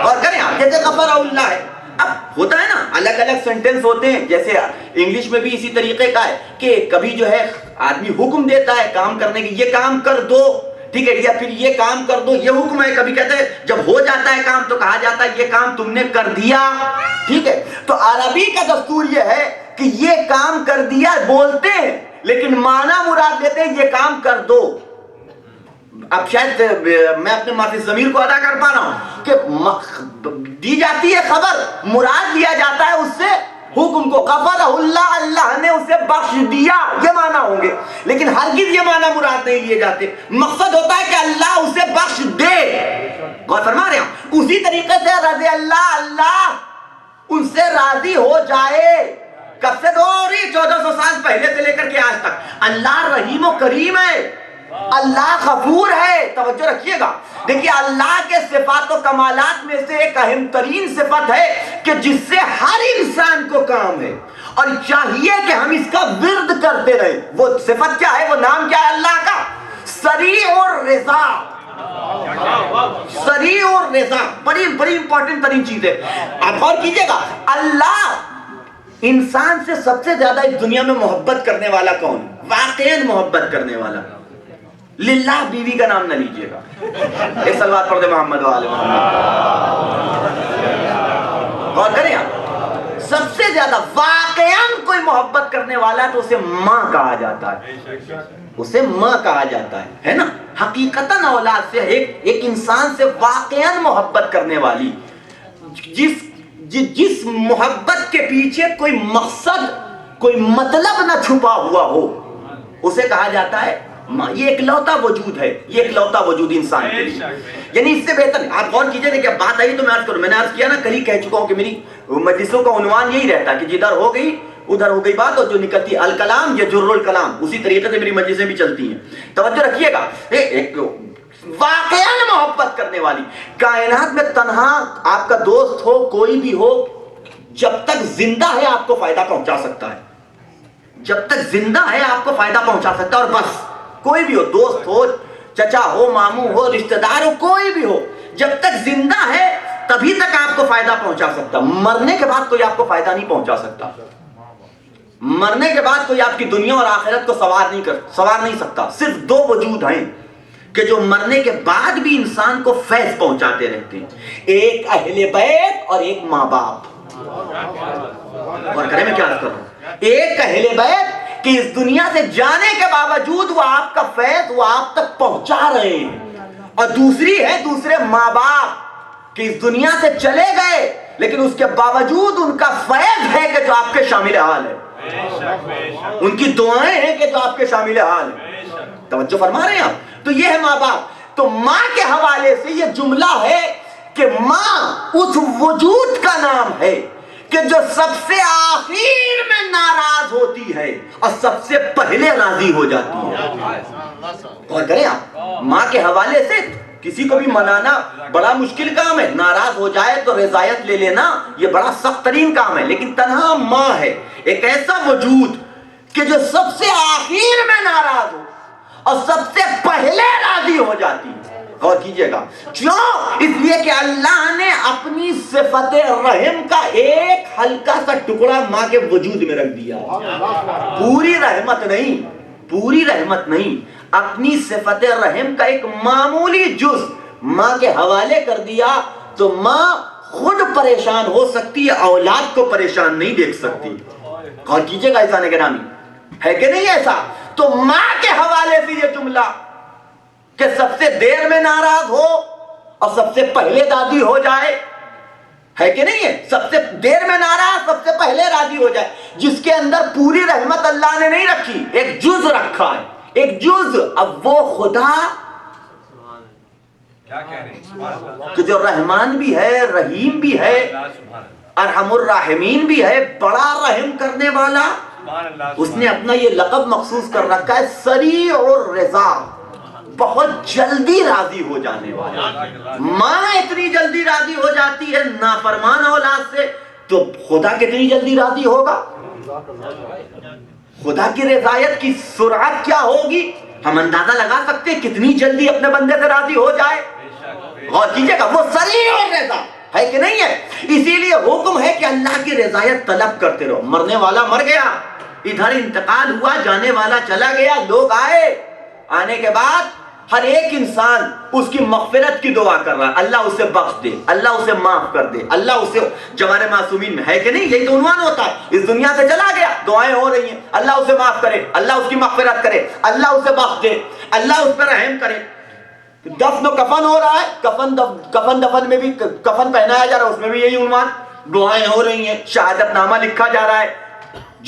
اور کریں آپ. جیسے غفر اللہ ہے, اب ہوتا ہے نا الگ الگ سینٹنس ہوتے ہیں, جیسے انگلش میں بھی اسی طریقے کا ہے کہ کبھی جو ہے آدمی حکم دیتا ہے کام کرنے کی, یہ کام کر دو, ٹھیک ہے, یا پھر یہ کام کر دو, یہ حکم ہے. کبھی کہتے ہیں جب ہو جاتا ہے کام تو کہا جاتا ہے یہ کام تم نے کر دیا, ٹھیک ہے. تو عربی کا دستور یہ ہے کہ یہ کام کر دیا بولتے ہیں, لیکن معنی مراد لیتے ہیں یہ کام کر دو. اب شاید میں اپنے معافی ضمیر کو ادا کر پا رہا ہوں کہ دی جاتی ہے خبر, مراد لیا جاتا ہے اس سے حکم کو. غفر اللہ, اللہ نے اسے بخش دیا, یہ معنی ہوں گے, لیکن ہرگز یہ معنی مراد نہیں لیے جاتے. مقصد ہوتا ہے کہ اللہ اسے بخش دے. غور فرما رہے ہیں. اسی طریقے سے رضی اللہ, اللہ ان سے راضی ہو جائے. کب سے دو رہی 1400 سال پہلے سے لے کر کے آج تک. اللہ رحیم و کریم ہے, اللہ غفور ہے. توجہ رکھیے گا, دیکھیے اللہ کے صفات و کمالات میں سے ایک اہم ترین صفت ہے کہ جس سے ہر انسان کو کام ہے اور چاہیے کہ ہم اس کا ورد کرتے رہیں. وہ صفت کیا ہے, وہ نام کیا ہے اللہ کا؟ سریع اور رضا. سریع اور رضا بڑی بڑی امپورٹنٹ ترین چیز ہے. آپ غور کیجئے گا, اللہ انسان سے سب سے زیادہ اس دنیا میں محبت کرنے والا کون؟ واقعاً محبت کرنے والا. للہ بیوی کا نام نہ لیجئے گا. ایک صلوات پڑھ دے محمد وآل محمد. غور کریں آپ, سب سے زیادہ واقعاً کوئی محبت کرنے والا تو اسے ماں کہا جاتا ہے, اسے ماں کہا جاتا ہے نا. حقیقتاً اولاد سے ایک انسان سے واقعاً محبت کرنے والی, جس محبت کے پیچھے کوئی مقصد کوئی مطلب نہ چھپا ہوا ہو, اسے کہا جاتا ہے ماں. یہ اکلوتا وجود ہے, یہ اکلوتا وجود انسان کے لیے. یعنی اس سے بہتر آپ غور کیجئے کہ بات آئی تو میں عرض کروں, میں نے عرض کیا نا, کہیں کہہ چکا ہوں کہ میری مجلسوں کا عنوان یہی رہتا ہے کہ جدھر ہو گئی ادھر ہو گئی بات, اور جو نکلتی الکلام یا جر الکلام, اسی طریقے سے میری مجلسیں بھی چلتی ہیں. توجہ رکھیے گا, ایک واقعاً محبت کرنے والی. کائنات میں تنہا آپ کا دوست ہو, کوئی بھی ہو, جب تک زندہ ہے آپ کو فائدہ پہنچا سکتا ہے, جب تک زندہ ہے آپ کو فائدہ پہنچا سکتا ہے. اور بس کوئی بھی ہو, دوست ہو, چچا ہو, ماموں ہو, رشتہ دار ہو, کوئی بھی ہو, جب تک زندہ ہے تبھی تک آپ کو فائدہ پہنچا سکتا. مرنے کے بعد کوئی آپ کو فائدہ نہیں پہنچا سکتا. مرنے کے بعد کوئی آپ کی دنیا اور آخرت کو سوار نہیں سکتا. صرف دو وجود ہیں کہ جو مرنے کے بعد بھی انسان کو فیض پہنچاتے رہتے ہیں, ایک اہل بیت اور ایک ماں باپ. اور کریں میں کیا عرض کر رہا ہوں, ایک اہل بیت کہ اس دنیا سے جانے کے باوجود وہ آپ کا فیض وہ آپ تک پہنچا رہے ہیں, اور دوسری ہے دوسرے ماں باپ کہ اس دنیا سے چلے گئے لیکن اس کے باوجود ان کا فیض ہے کہ جو آپ کے شامل حال ہے, ان کی دعائیں ہیں کہ جو آپ کے شامل حال ہے. توجہ فرما رہے ہیں آپ. تو یہ ہے ماں باپ. تو ماں کے حوالے سے یہ جملہ ہے کہ ماں اس وجود کا نام ہے کہ جو سب سے آخر میں ناراض ہوتی ہے اور سب سے پہلے راضی ہو جاتی ہے. اور کریں آپ, ماں کے حوالے سے کسی کو بھی منانا بڑا مشکل کام ہے, ناراض ہو جائے تو رضایت لے لینا یہ بڑا سخت ترین کام ہے. لیکن تنہا ماں ہے ایک ایسا وجود کہ جو سب سے آخر میں ناراض ہو اور سب سے پہلے راضی ہو جاتی ہے. غور کیجئے گا, کیوں؟ اس لیے کہ اللہ نے اپنی صفت رحم کا ایک ہلکا سا ٹکڑا ماں کے وجود میں رکھ دیا. پوری رحمت نہیں, پوری رحمت نہیں, اپنی صفت رحم کا ایک معمولی جز ماں کے حوالے کر دیا. تو ماں خود پریشان ہو سکتی ہے, اولاد کو پریشان نہیں دیکھ سکتی. غور کیجئے گا انسان گرامی, ہے کہ نہیں ایسا؟ تو ماں کے حوالے سے یہ جملہ کہ سب سے دیر میں ناراض ہو اور سب سے پہلے دادی ہو جائے, ہے کہ نہیں ہے؟ سب سے دیر میں ناراض, سب سے پہلے راضی ہو جائے, جس کے اندر پوری رحمت اللہ نے نہیں رکھی, ایک جز رکھا ہے, ایک جز. اب وہ خدا کہ جو رحمان بھی ہے, رحیم بھی ہے, ارحم الراحمین بھی ہے, بڑا رحم کرنے والا, اس نے اپنا یہ لقب مخصوص کر رکھا ہے سریع اور رضا. بہت جلدی راضی ہو جانے والا. ماں اتنی جلدی راضی ہو جاتی ہے نافرمان اولاد سے, تو خدا کتنی جلدی راضی ہوگا. خدا کی رضایت کی سرعت کیا ہوگی ہم اندازہ لگا سکتے ہیں, کتنی جلدی اپنے بندے سے راضی ہو جائے. غور کیجئے گا, وہ سریع اور رضا ہے کہ نہیں ہے. اسی لیے حکم ہے کہ اللہ کی رضایت طلب کرتے رہو. مرنے والا مر گیا, ادھر انتقال ہوا, جانے والا چلا گیا, لوگ آئے, آنے کے بعد ہر ایک انسان اس کی مغفرت کی دعا کر رہا ہے, اللہ اسے بخش دے, اللہ اسے معاف کر دے, اللہ اسے جوار معصومین میں, ہے کہ نہیں, یہی تو عنوان ہوتا ہے. اس دنیا سے چلا گیا, دعائیں ہو رہی ہیں, اللہ اسے معاف کرے, اللہ اس کی مغفرت کرے, اللہ اسے بخش دے, اللہ اس پر رحم کرے. دفن و کفن ہو رہا ہے, کفن دفن میں بھی کفن پہنایا جا رہا ہے, اس میں بھی یہی عنوان, دعائیں ہو رہی ہیں, شہادت نامہ لکھا جا رہا ہے.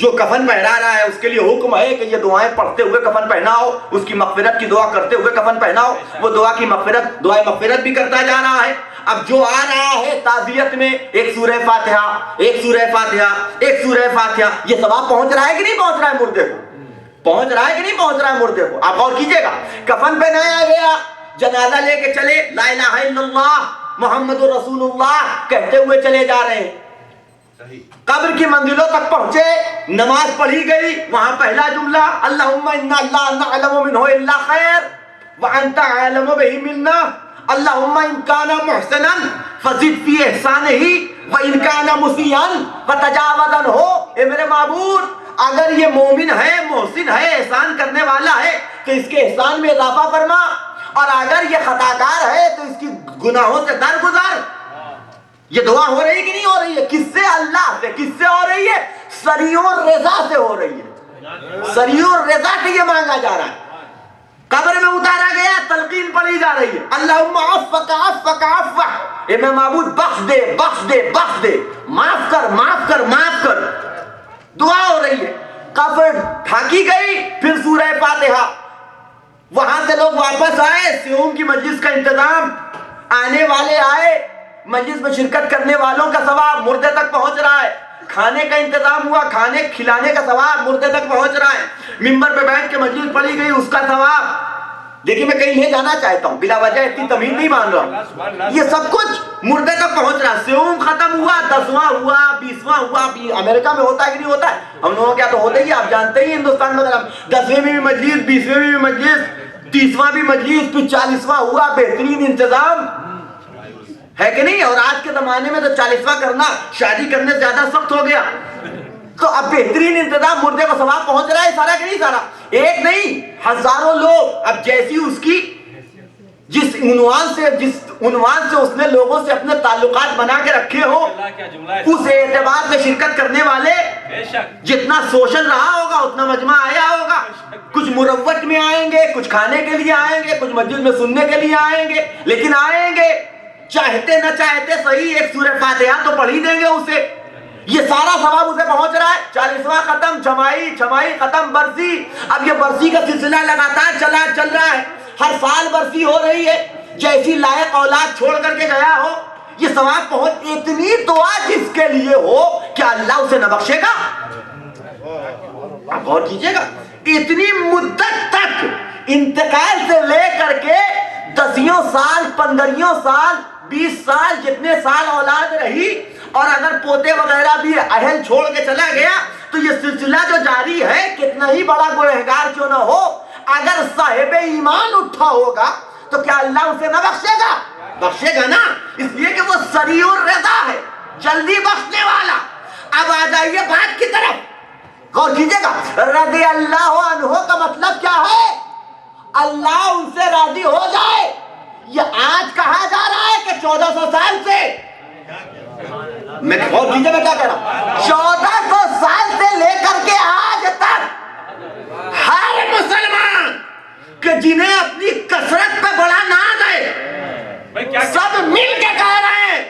جو کفن پہنا رہا ہے اس کے لیے حکم ہے کہ یہ دعائیں پڑھتے ہوئے کفن پہناؤ, اس کی مغفرت کی دعا کرتے ہوئے کفن پہناؤ. وہ دعائیں مغفرت بھی کرتا جا رہا ہے. اب جو آ رہا ہے تعزیت میں, ایک سورہ فاتحہ, ایک سورہ فاتحہ, ایک سورہ فاتحہ, یہ ثواب پہنچ رہا ہے کہ نہیں پہنچ رہا ہے مردے کو, پہنچ رہا ہے کہ نہیں پہنچ رہا ہے مردے کو. آپ غور کیجئے گا, کفن پہنایا گیا, جنازہ لے کے چلے, لا الہ الا اللہ محمد رسول اللہ کہتے ہوئے چلے جا رہے ہیں. قبر کی منزلوں تک پہنچے, نماز پڑھی گئی, وہاں پہلا جملہ اللہم انا لا نعلم منہ الا خیر وانت عالم بہ منا, اللہم ان کان محسنا فزد فی احسانہ وان کان مسیئا فتجاوز عنہ. اے میرے معبود, اگر یہ مومن ہے, محسن ہے, احسان کرنے والا ہے تو اس کے احسان میں اضافہ فرما, اور اگر یہ خطاکار ہے تو اس کی گناہوں سے درگزر. یہ دعا ہو رہی کہ نہیں ہو رہی ہے, کس سے, اللہ سے. کس سے ہو رہی ہے, سریع الرضا سے ہو رہی ہے. سریع الرضا سے یہ مانگا جا رہا ہے. قبر میں اتارا گیا, تلقین پڑھی جا رہی ہے, اللہم عفک عفک عفک, اے میں معبود بخش دے بخش دے بخش دے, معاف کر معاف کر معاف کر. دعا ہو رہی ہے, قبر ڈھانکی گئی, پھر سورہ فاتحہ. وہاں سے لوگ واپس آئے, سیوم کی مجلس کا انتظام, آنے والے آئے, مجلس میں شرکت کرنے والوں کا ثواب مردے تک پہنچ رہا ہے. کھانے کا انتظام ہوا, کھانے کھلانے کا ثواب مردے تک پہنچ رہا ہے. ممبر پہ بیٹھ کے مجلس پڑھی گئی, اس کا ثواب. دیکھیں میں کہیں لے جانا چاہتا ہوں, بلا وجہ اتنی تمہید نہیں مان رہا, یہ سب کچھ مردے تک پہنچ رہا. سیوم ختم ہوا, 10واں ہوا, 20واں ہوا. امریکہ میں ہوتا ہے کہ نہیں ہوتا ہے, ہم لوگوں کیا تو ہوتا ہی, آپ جانتے ہی ہندوستان میں 10ویں میں بھی مجلس, 20ویں میں بھی مجلس, 30واں بھی مجلس, پھر 40واں ہوا. بہترین انتظام ہے کہ نہیں. اور آج کے زمانے میں تو 40واں کرنا شادی کرنے سے زیادہ سخت ہو گیا. تو اب بہترین انتظام, مردے کو ثواب پہنچ رہا ہے سارا کہ نہیں سارا, ایک نہیں ہزاروں لوگ. اب جیسی اس کی جس عنوان سے اس نے لوگوں سے اپنے تعلقات بنا کے رکھے ہو, اس اعتبار سے شرکت کرنے والے جتنا سوشل رہا ہوگا اتنا مجمع آیا ہوگا. کچھ مروت میں آئیں گے, کچھ کھانے کے لیے آئیں گے, کچھ مسجد میں سننے کے لیے آئیں گے, لیکن آئیں گے چاہتے نہ چاہتے صحیح, ایک سورہ فاتحہ تو پڑھ ہی دیں گے اسے. یہ سارا ثواب اسے پہنچ رہا ہے. 40واں ختم, چھمائی ختم, برسی. اب یہ برسی کا سلسلہ لگاتار چل رہا ہے, ہر سال برسی ہو رہی ہے. جیسی لائق اولاد چھوڑ کر کے گیا ہو, یہ ثواب پہنچ. اتنی دعا جس کے لیے ہو, کیا اللہ اسے نہ بخشے گا؟ آپ غور کیجئے گا, اتنی مدت تک انتقال سے لے کر کے 10 سال, 15 سال, 20 سال, جتنے سال اولاد رہی, اور اگر پوتے وغیرہ بھی اہل چھوڑ کے چلا گیا, تو یہ سلسلہ جو جاری ہے, کتنا ہی بڑا گنہگار کیوں نہ ہو, اگر صاحب ایمان اٹھا ہوگا تو کیا اللہ اسے نہ بخشے گا؟ بخشے گا نا, اس لیے کہ وہ سریع الرضا ہے, جلدی بخشنے والا. اب آ جائیے بات کی طرف, غور کیجئے گا. رضی اللہ عنہ کا مطلب کیا ہے؟ اللہ ان سے راضی ہو جائے. یہ آج کہا جا رہا ہے کہ 1400 سال سے, میں غور کیجئے میں کیا کہہ رہا ہوں, 1400 سال سے لے کر کے آج تک ہر مسلمان کہ جنہیں اپنی کثرت پہ بڑا ناز ہے, سب مل کے کہہ رہے ہیں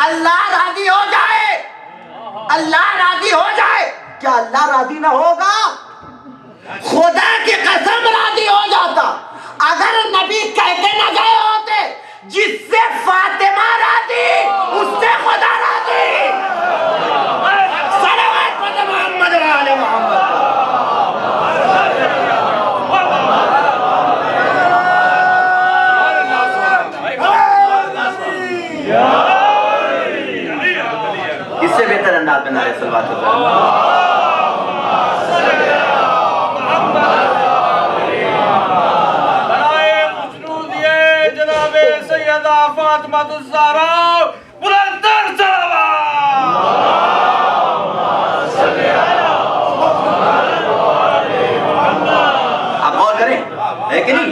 اللہ راضی ہو جائے, اللہ راضی ہو جائے. کیا اللہ راضی نہ ہوگا؟ خدا کی قسم راضی ہو جاتا اگر نبی کہتے نہ گئے ہوتے, جس سے فاطمہ راضی اس سے خدا راضی. صلوات پڑھتے محمد و آل محمد. اس سے بہتر انداز میں نعرہ صلوات ہوتا ہے. فاطمہ الزہرا بلندر آپ غور کریں ہے کہ نہیں.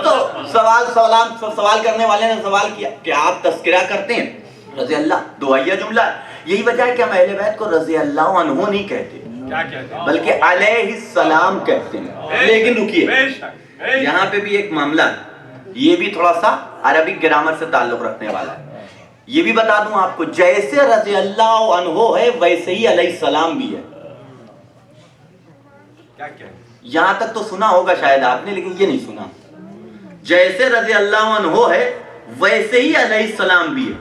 تو سوال کرنے والے نے سوال کیا کہ آپ تذکرہ کرتے ہیں رضی اللہ, دعائیہ جملہ ہے. یہی وجہ ہے کہ ہم اہل بیت کو رضی اللہ عنہ نہیں کہتے بلکہ علیہ السلام کہتے ہیں. لیکن رکیے, یہاں پہ بھی ایک معاملہ ہے, یہ بھی تھوڑا سا عربک گرامر سے تعلق رکھنے والا ہے. یہ بھی بتا دوں آپ کو, جیسے رضی اللہ عنہ ہے ویسے ہی علیہ السلام بھی ہے. یہاں تک تو سنا ہوگا شاید آپ نے, لیکن یہ نہیں سنا. جیسے رضی اللہ عنہ ہے ویسے ہی علیہ السلام بھی ہے.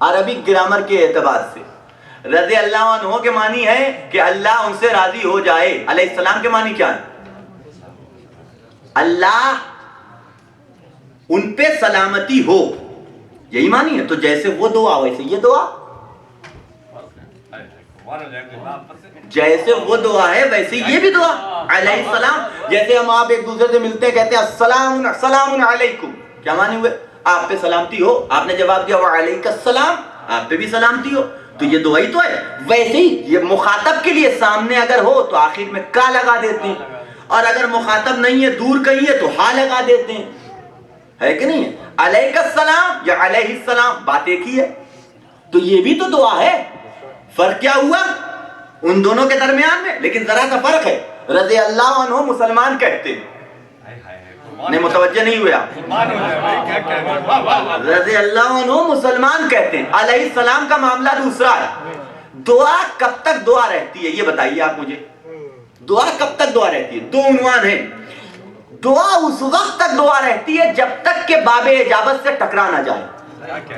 عربک گرامر کے اعتبار سے رضی اللہ عنہ کے معنی ہے کہ اللہ ان سے راضی ہو جائے. علیہ السلام کے معنی کیا ہے؟ اللہ ان پہ سلامتی ہو, یہی معنی ہے. تو جیسے وہ دعا ویسے یہ دعا, جیسے وہ دعا ہے ویسے یہ بھی دعا علیہ السلام. جیسے ہم آپ ایک دوسرے سے ملتے ہیں کہتے ہیں السلام علیکم, کیا معنی ہوئے؟ آپ پہ سلامتی ہو. آپ نے جواب دیا وعلیک السلام, آپ پہ بھی سلامتی ہو. تو یہ دعا ہی تو ہے. ویسے ہی یہ مخاطب کے لیے سامنے اگر ہو تو آخر میں کا لگا دیتے ہیں, اور اگر مخاطب نہیں ہے دور کہیں ہے تو ہا لگا دیتے ہیں, ہے کہ نہیں؟ علیک السلام یا علیہ السلام بات ایک ہی ہے. تو یہ بھی تو دعا ہے. فرق کیا ہوا ان دونوں کے درمیان میں؟ لیکن ذرا سا فرق ہے. رضی اللہ عنہ مسلمان کہتے ہیں, نہیں متوجہ نہیں ہوئے آپ. رضی اللہ عنہ مسلمان کہتے ہیں, علیہ السلام کا معاملہ دوسرا ہے. دعا کب تک دعا رہتی ہے یہ بتائیے آپ مجھے. دعا کب تک دعا رہتی ہے؟ دو عنوان ہیں. دعا اس وقت تک دعا رہتی ہے جب تک کہ باب اجابت سے ٹکرا نہ جائے. کیا کہہ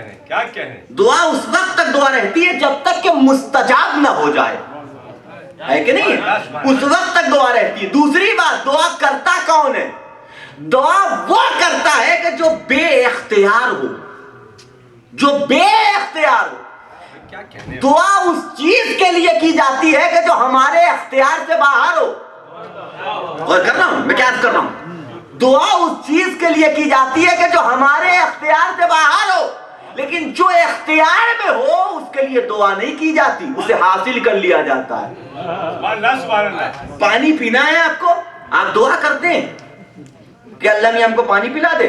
رہے ہیں؟ دعا اس وقت تک دعا رہتی ہے جب تک کہ مستجاب نہ ہو جائے, ہے کہ نہیں؟ اس وقت تک دعا رہتی ہے. دوسری بات, دعا کرتا کون ہے؟ دعا وہ کرتا ہے کہ جو بے اختیار ہو, جو بے اختیار ہو. دعا اس چیز کے لیے کی جاتی ہے کہ جو ہمارے اختیار سے باہر ہو. اور کر رہا ہوں میں, کیا کر رہا ہوں؟ دعا اس چیز کے لیے کی جاتی ہے کہ جو ہمارے اختیار سے باہر ہو, لیکن جو اختیار میں ہو اس کے لیے دعا نہیں کی جاتی, اسے حاصل کر لیا جاتا ہے. پانی پینا ہے آپ کو, آپ دعا کرتے ہیں کہ اللہ نے ہم کو پانی پلا دے,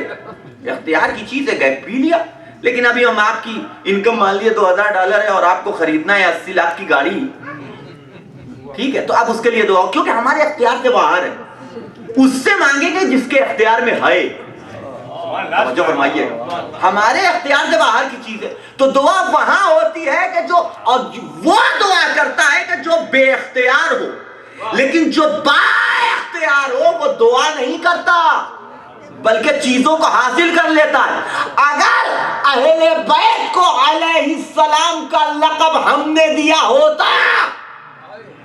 اختیار کی چیز ہے, گئے پی لیا. لیکن ابھی ہم آپ کی انکم مان لیے $2000 ہے اور آپ کو خریدنا ہے 80 لاکھ کی گاڑی, ٹھیک ہے, تو اب اس کے لیے دعا, کیونکہ ہمارے اختیار سے باہر ہے. اس سے مانگیں گے جس کے اختیار میں ہے. جو فرمائیے ہمارے اختیار سے باہر کی چیز ہے. تو دعا وہاں ہوتی ہے کہ جو, اور وہ دعا کرتا ہے کہ جو بے اختیار ہو, لیکن جو با اختیار ہو وہ دعا نہیں کرتا بلکہ چیزوں کو حاصل کر لیتا ہے. اگر اہل بیت کو علیہ السلام کا لقب ہم نے دیا ہوتا,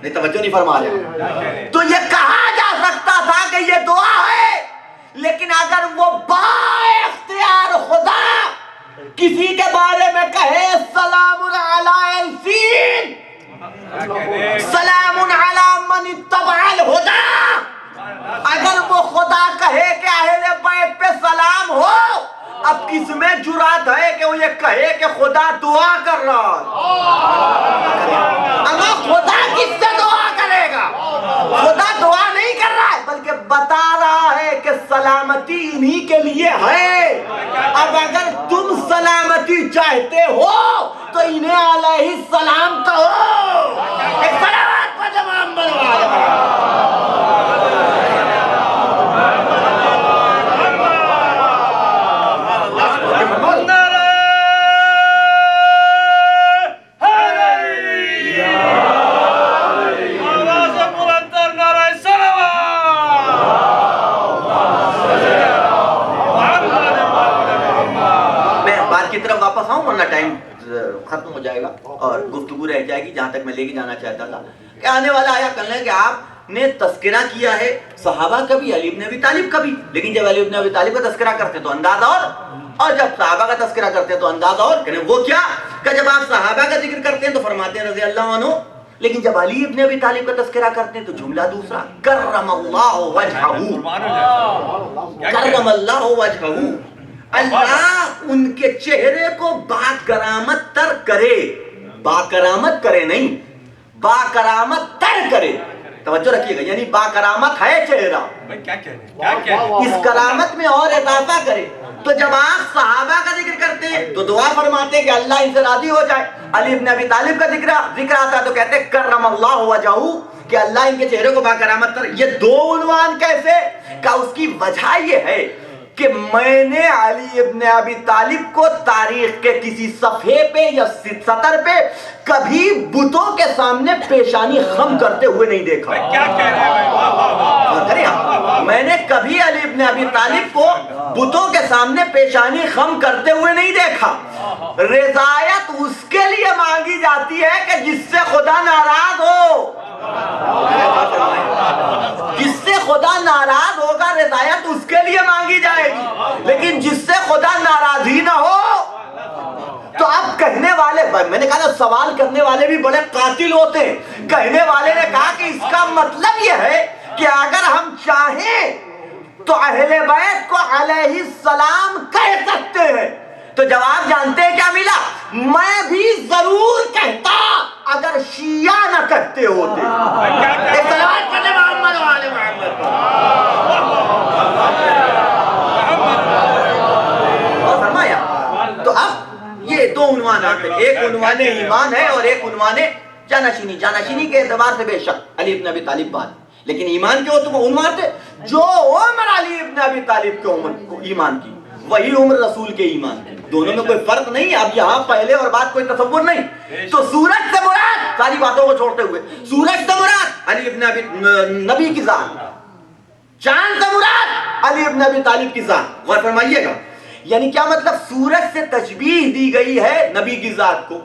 نہیں توجہ نہیں فرما رہے, تو یہ کہا جا سکتا تھا کہ یہ دعا ہے. لیکن اگر وہ با اختیار خدا کسی کے بارے میں کہے سلام علی الفین, سلام علی من اتبع الہدی, اگر وہ خدا کہے کہ اہل بیت پہ سلام ہو, اب کس میں جرات ہے کہ وہ یہ کہے کہ خدا دعا کر رہا ہے؟ اما خدا کس سے دعا کرے گا؟ خدا دعا نہیں کر رہا ہے بلکہ بتا رہا ہے کہ سلامتی انہی کے لیے ہے. اب اگر تم سلامتی چاہتے ہو تو انہیں علیہ السلام کہو. ایک صلوات پر تمام واپس آؤں ورنہ ٹائم ختم ہو جائے گا اور گفتگو رہ جائے گی جہاں تک میں لے کے جانا چاہتا تھا. کہ آنے والا آیا کل ہے کہ آپ نے تذکرہ کیا ہے صحابہ کا بھی, علی بن ابی طالب کا بھی, لیکن جب علی بن ابی طالب کا تذکرہ کرتے تو انداز اور جب صحابہ کا تذکرہ کرتے ہیں تو انداز اور کہ وہ کیا کہ جب آپ صحابہ کا ذکر کرتے ہیں تو فرماتے ہیں رضی اللہ عنہ، لیکن جب علی ابن ابی طالب کا تذکرہ کرتے ہیں تو جملہ دوسرا، کرم اللہ وجہہ، کرم اللہ وجہہ، اللہ ان کے چہرے کو باکرامت تر کرے، باکرامت کرے نہیں، باکرامت تر کرے، توجہ رکھیے گا، یعنی باکرامت ہے چہرہ، اس کرامت میں اور اضافہ کرے۔ تو جب آپ صحابہ کا ذکر کرتے ہیں تو دعا فرماتے ہیں کہ اللہ ان سے راضی ہو جائے، علی ابن ابی طالب کا ذکر آتا ہے تو کہتے ہیں کرم اللہ وجہہ، کہ اللہ ان کے چہرے کو باکرامت تر۔ یہ دو عنوان کیسے؟ کہ اس کی وجہ یہ ہے کہ میں نے علی ابن ابی طالب کو تاریخ کے کسی صفحے پہ یا سطر پہ کبھی بتوں کے سامنے پیشانی خم کرتے ہوئے نہیں دیکھا۔ کیا کہہ رہے ہیں؟ میں نے کبھی علی ابن ابی طالب کو بتوں کے سامنے پیشانی خم کرتے ہوئے نہیں دیکھا۔ رضایت اس کے لیے مانگی جاتی ہے کہ جس سے خدا ناراض ہو، جس سے خدا ناراض ہوگا رضایت اس کے لیے مانگی جائے گی، لیکن جس سے خدا ناراض ہی نہ ہو تو اب کہنے والے، میں نے کہا نا سوال کرنے والے بھی بڑے قاتل ہوتے ہیں۔ کہنے والے نے کہا کہ اس کا مطلب یہ ہے کہ اگر ہم چاہیں تو اہل بیت کو علیہ السلام کہہ سکتے ہیں۔ تو جواب جانتے ہیں کیا ملا؟ میں بھی ضرور کہتا اگر شیعہ نہ کہتے ہوتے۔ ایک صلوات پڑھیں محمد و آل محمد۔ اور فرمایا تو اب یہ دو عنوانات ہیں، ایک عنوان ایمان ہے اور ایک عنوان جانشینی۔ جانشینی کے اعتبار سے بے شک علی ابن ابی طالب بات، لیکن ایمان کے عنوان تھے جو عمر علی ابن ابی طالب کے عمر کو ایمان کی، وہی عمر رسول کے ایمان کی، دونوں میں کوئی فرق نہیں۔ اب یہاں پہلے اور بعد کوئی تصور نہیں۔ تو سورج سے مراد، ساری باتوں کو چھوڑتے ہوئے، سورج سے مراد علی ابن ابی نبی کی ذات، چاند سے مراد علی ابن ابی طالب کی ذات۔ غور فرمائیے گا، یعنی کیا مطلب؟ سورج سے تشبیہ دی گئی ہے نبی کی ذات کو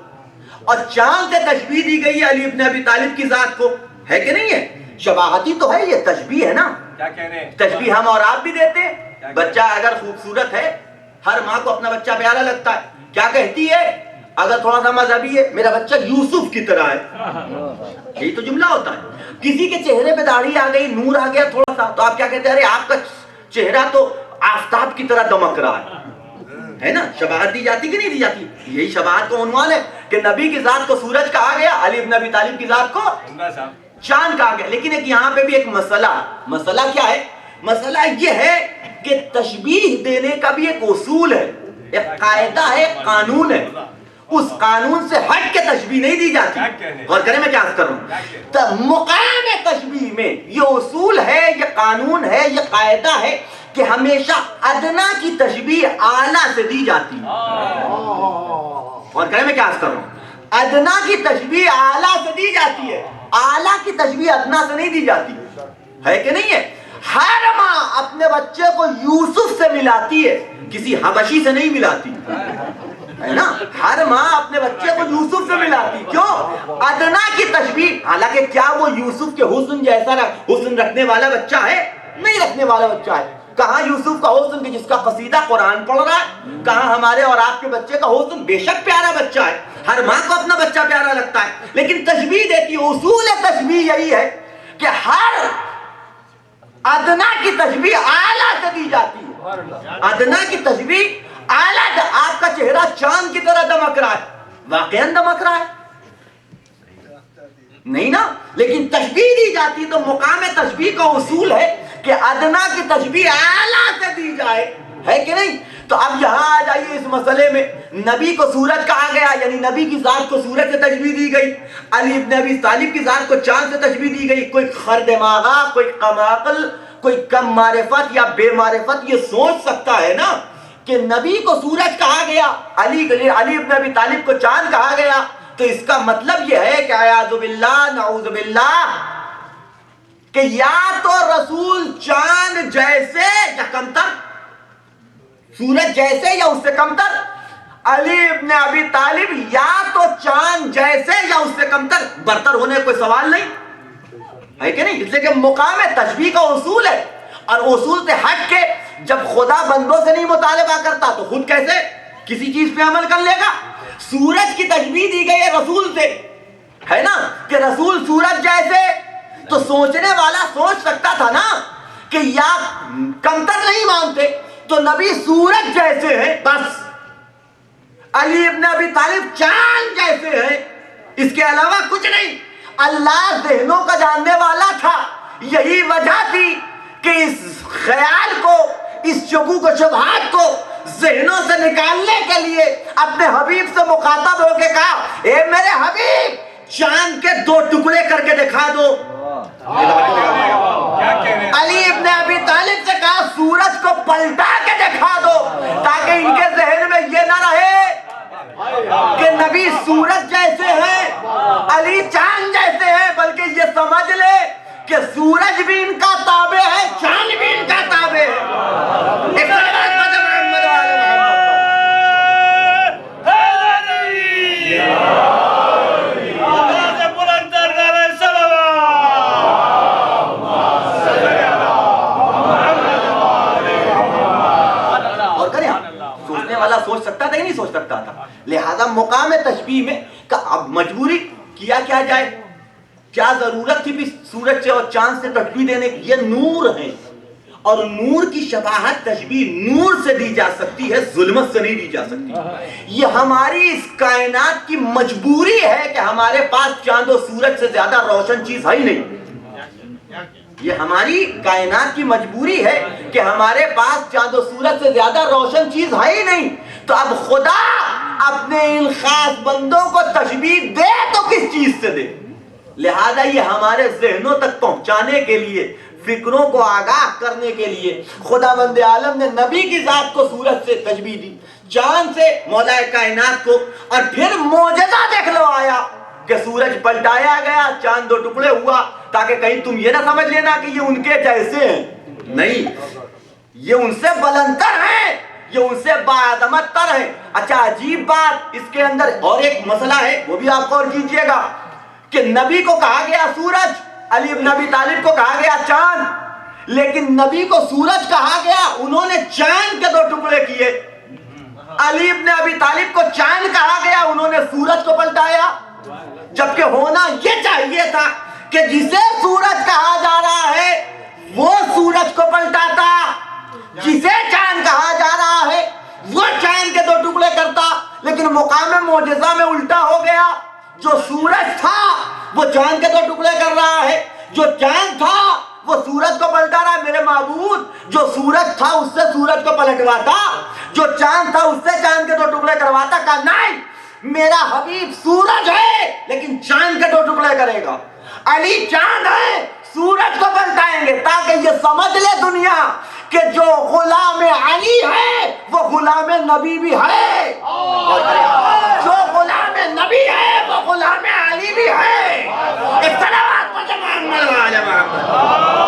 اور چاند سے تشبیہ دی گئی ہے علی ابن ابی طالب کی ذات کو، ہے کہ نہیں ہے؟ شباہتی تو ہے، یہ تشبیہ ہے نا۔ کیا کہہ رہے ہیں؟ تشبیہ ہم اور آپ بھی دیتے ہیں۔ بچہ اگر خوبصورت ہے، ہر ماں کو اپنا بچہ پیارا لگتا ہے، کیا کہتی ہے؟ اگر تھوڑا سا مذہبی ہے، میرا بچہ یوسف کی طرح ہے، یہی تو جملہ ہوتا ہے۔ کسی کے چہرے پہ داڑھی آ گئی، نور آ گیا تھوڑا سا، تو آپ کیا کہتے ہیں؟ ارے آپ کا چہرہ تو آفتاب کی طرح دمک رہا ہے نا۔ شباہت دی جاتی کہ نہیں دی جاتی؟ یہی شباہت کا عنوان ہے کہ نبی کی ذات کو سورج کہا گیا، علی ابن ابی طالب کی ذات کو چاند کہا گیا۔ لیکن یہاں پہ بھی ایک مسئلہ کیا ہے؟ مسئلہ یہ ہے کہ تشبیہ دینے کا بھی ایک اصول ہے، ایک قاعدہ ہے، ایک قانون ہے۔ اس قانون سے ہٹ کے تشبیہ نہیں دی جاتی۔ غور کریں میں کیا عرض کر رہا ہوں؟ تو مقام تشبیہ میں یہ اصول ہے، یہ قانون ہے، یہ قاعدہ ہے کہ ہمیشہ ادنا کی تشبیہ اعلیٰ سے دی جاتی ہے۔ غور کریں میں کیا عرض کر رہا ہوں؟ ادنا کی تشبیہ اعلیٰ سے دی جاتی ہے، اعلیٰ کی تشبیہ ادنا سے نہیں دی جاتی، ہے کہ نہیں ہے؟ ہر ماں اپنے بچے کو یوسف سے ملاتی ہے، کسی حبشی سے نہیں ملاتی، ہے نا؟ ہر ماں اپنے بچے کو یوسف سے ملاتی، کیوں؟ ادنا کی تشبیہ۔ حالانکہ کیا وہ یوسف کے حسن جیسا حسن رکھنے والا بچہ ہے؟ نہیں رکھنے والا بچہ ہے۔ کہاں یوسف کا حسن کہ جس کا قصیدہ قرآن پڑھ رہا ہے؟ کہاں ہمارے اور آپ کے بچے کا حسن؟ بے شک پیارا بچہ ہے، ہر ماں کو اپنا بچہ پیارا لگتا ہے، لیکن تشبیہ دیتی ہے۔ اصول تشبیہ یہی ہے کہ ہر ادنا کی تشبیہ اعلیٰ سے دی جاتی ہے، ادنا کی تشبیہ اعلیٰ سے۔ آپ کا چہرہ چاند کی طرح دمک رہا ہے، واقعاً دمک رہا ہے نہیں نا، لیکن تشبیہ دی جاتی تو مقام تشبیہ کا اصول ہے کہ ادنا کی تشبیہ اعلیٰ سے دی جائے، ہے کہ نہیں؟ تو اب یہاں آ جائیے اس مسئلے میں، نبی کو سورج کہا گیا، یعنی نبی کی ذات کو سورج سے تشبیہ دی گئی، علی ابن ابی طالب کی ذات کو چاند سے تشبیہ دی گئی۔ کوئی خر دماغہ، کوئی کم عقل، کوئی کم معرفت یا بے معرفت یہ سوچ سکتا ہے نا کہ نبی کو سورج کہا گیا، علی ابن ابی طالب کو چاند کہا گیا، تو اس کا مطلب یہ ہے کہ اعوذ باللہ، نعوذ باللہ، کہ یا تو رسول چاند جیسے یا کمتر، سورج جیسے یا اس سے کمتر، علی ابن ابی طالب یا تو چاند جیسے یا اس سے کمتر، برتر ہونے کا کوئی سوال نہیں، ہے کہ نہیں؟ اس لیے کہ مقام تشبیہ کا اصول ہے، اور اصول سے ہٹ کے جب خدا بندوں سے نہیں مطالبہ کرتا تو خود کیسے کسی چیز پہ عمل کر لے گا؟ سورج کی تشبیہ دی گئی ہے رسول سے، ہے نا، کہ رسول سورج جیسے، تو سوچنے والا سوچ سکتا تھا نا کہ یا کمتر نہیں مانتے تو نبی سورج جیسے ہیں بس، علی ابن ابی طالب چاند جیسے ہیں، اس کے علاوہ کچھ نہیں۔ اللہ ذہنوں کا جاننے والا تھا، یہی وجہ تھی کہ اس خیال کو، اس شکوک و شبہات کو ذہنوں سے نکالنے کے لیے اپنے حبیب سے مخاطب ہو کے کہا، اے میرے حبیب چاند کے 2 ٹکڑے کر کے دکھا دو۔ علی ابن ابی طالب سے کہا سورج کو پلٹا کے دکھا دو، تاکہ ان کے ذہن میں یہ نہ رہے کہ نبی سورج جیسے ہیں، علی چاند جیسے ہیں، بلکہ یہ سمجھ لے کہ سورج بھی ان کا تابع ہے، چاند بھی ان کا تابع ہے۔ ایک صلوات پڑھو محمد و آل محمد۔ اور کریں سوچنے والا سوچ سکتا تھا ہی نہیں سوچ سکتا تھا، لہذا مقام تشبیہ میں کہ اب مجبوری کیا جائے، کیا ضرورت تھی بھی سورج سے اور چاند سے تشبیہ دینے کی؟ یہ نور ہیں، اور نور کی شباہت تشبیہ نور سے دی جا سکتی ہے، ظلمت سے نہیں دی جا سکتی۔ یہ ہماری اس کائنات کی مجبوری ہے کہ ہمارے پاس چاند و سورج سے زیادہ روشن چیز ہے ہی نہیں۔ یہ ہماری کائنات کی مجبوری ہے کہ ہمارے پاس چاند و سورج سے زیادہ روشن چیز ہے ہی نہیں، تو اب خدا اپنے ان خاص بندوں کو تشبیہ دے تو کس چیز سے دے؟ لہذا یہ ہمارے ذہنوں تک پہنچانے کے لیے، فکروں کو آگاہ کرنے کے لیے خداوند عالم نے نبی کی ذات کو سورج سے تشبیہ دی، چاند سے مولا کائنات کو، اور پھر معجزہ دیکھ لو آیا کہ سورج پلٹایا گیا، چاند 2 ٹکڑے ہوا، تاکہ کہیں تم یہ نہ سمجھ لینا کہ یہ ان کے جیسے ہیں، نہیں، یہ ان سے بلندتر ہیں، یہ ان سے باعظمت تر ہیں۔ اچھا عجیب بات اس کے اندر اور ایک مسئلہ ہے، وہ بھی آپ غور کیجئے گا کہ نبی کو کہا گیا سورج، علی ابن ابی طالب کو کہا گیا چاند، لیکن نبی کو سورج کہا گیا، انہوں نے چاند کے 2 ٹکڑے کیے۔ علی ابن ابی طالب کو چاند کہا گیا، انہوں نے سورج کو پلٹایا، جبکہ ہونا یہ چاہیے تھا کہ جسے سورج کہا جا رہا ہے وہ سورج کو پلٹاتا، جسے چاند کہا جا رہا ہے وہ چاند کے 2 ٹکڑے کرتا، لیکن مقام معجزہ میں الٹا ہو گیا۔ جو سورج تھا وہ چاند کے 2 ٹکڑے کر رہا ہے، جو چاند تھا وہ سورج کو پلٹا رہا ہے۔ میرے معبود، جو سورج تھا اس سے سورج کو پلٹواتا، جو چاند تھا اس سے چاند کے 2 ٹکڑے کرواتا۔ کہا نہیں، میرا حبیب سورج ہے لیکن چاند کے 2 ٹکڑے کرے گا، علی چاند ہے سورج کو پلٹائیں گے، تاکہ یہ سمجھ لے دنیا کہ جو غلام علی ہے وہ غلام نبی بھی ہے، جو غلام نبی ہے وہ غلام علی بھی ہے۔ ایک صلوات پڑھو محمد و آل محمد۔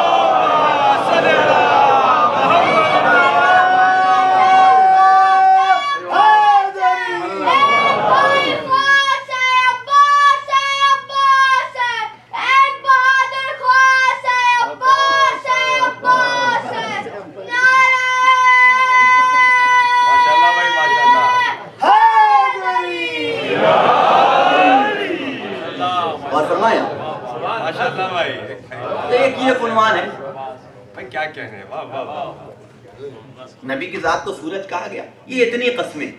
ایک یہ عنوان ہے، کیا کہنے، واہ واہ واہ، نبی کی ذات کو سورج کہا گیا، یہ اتنی قسمیں۔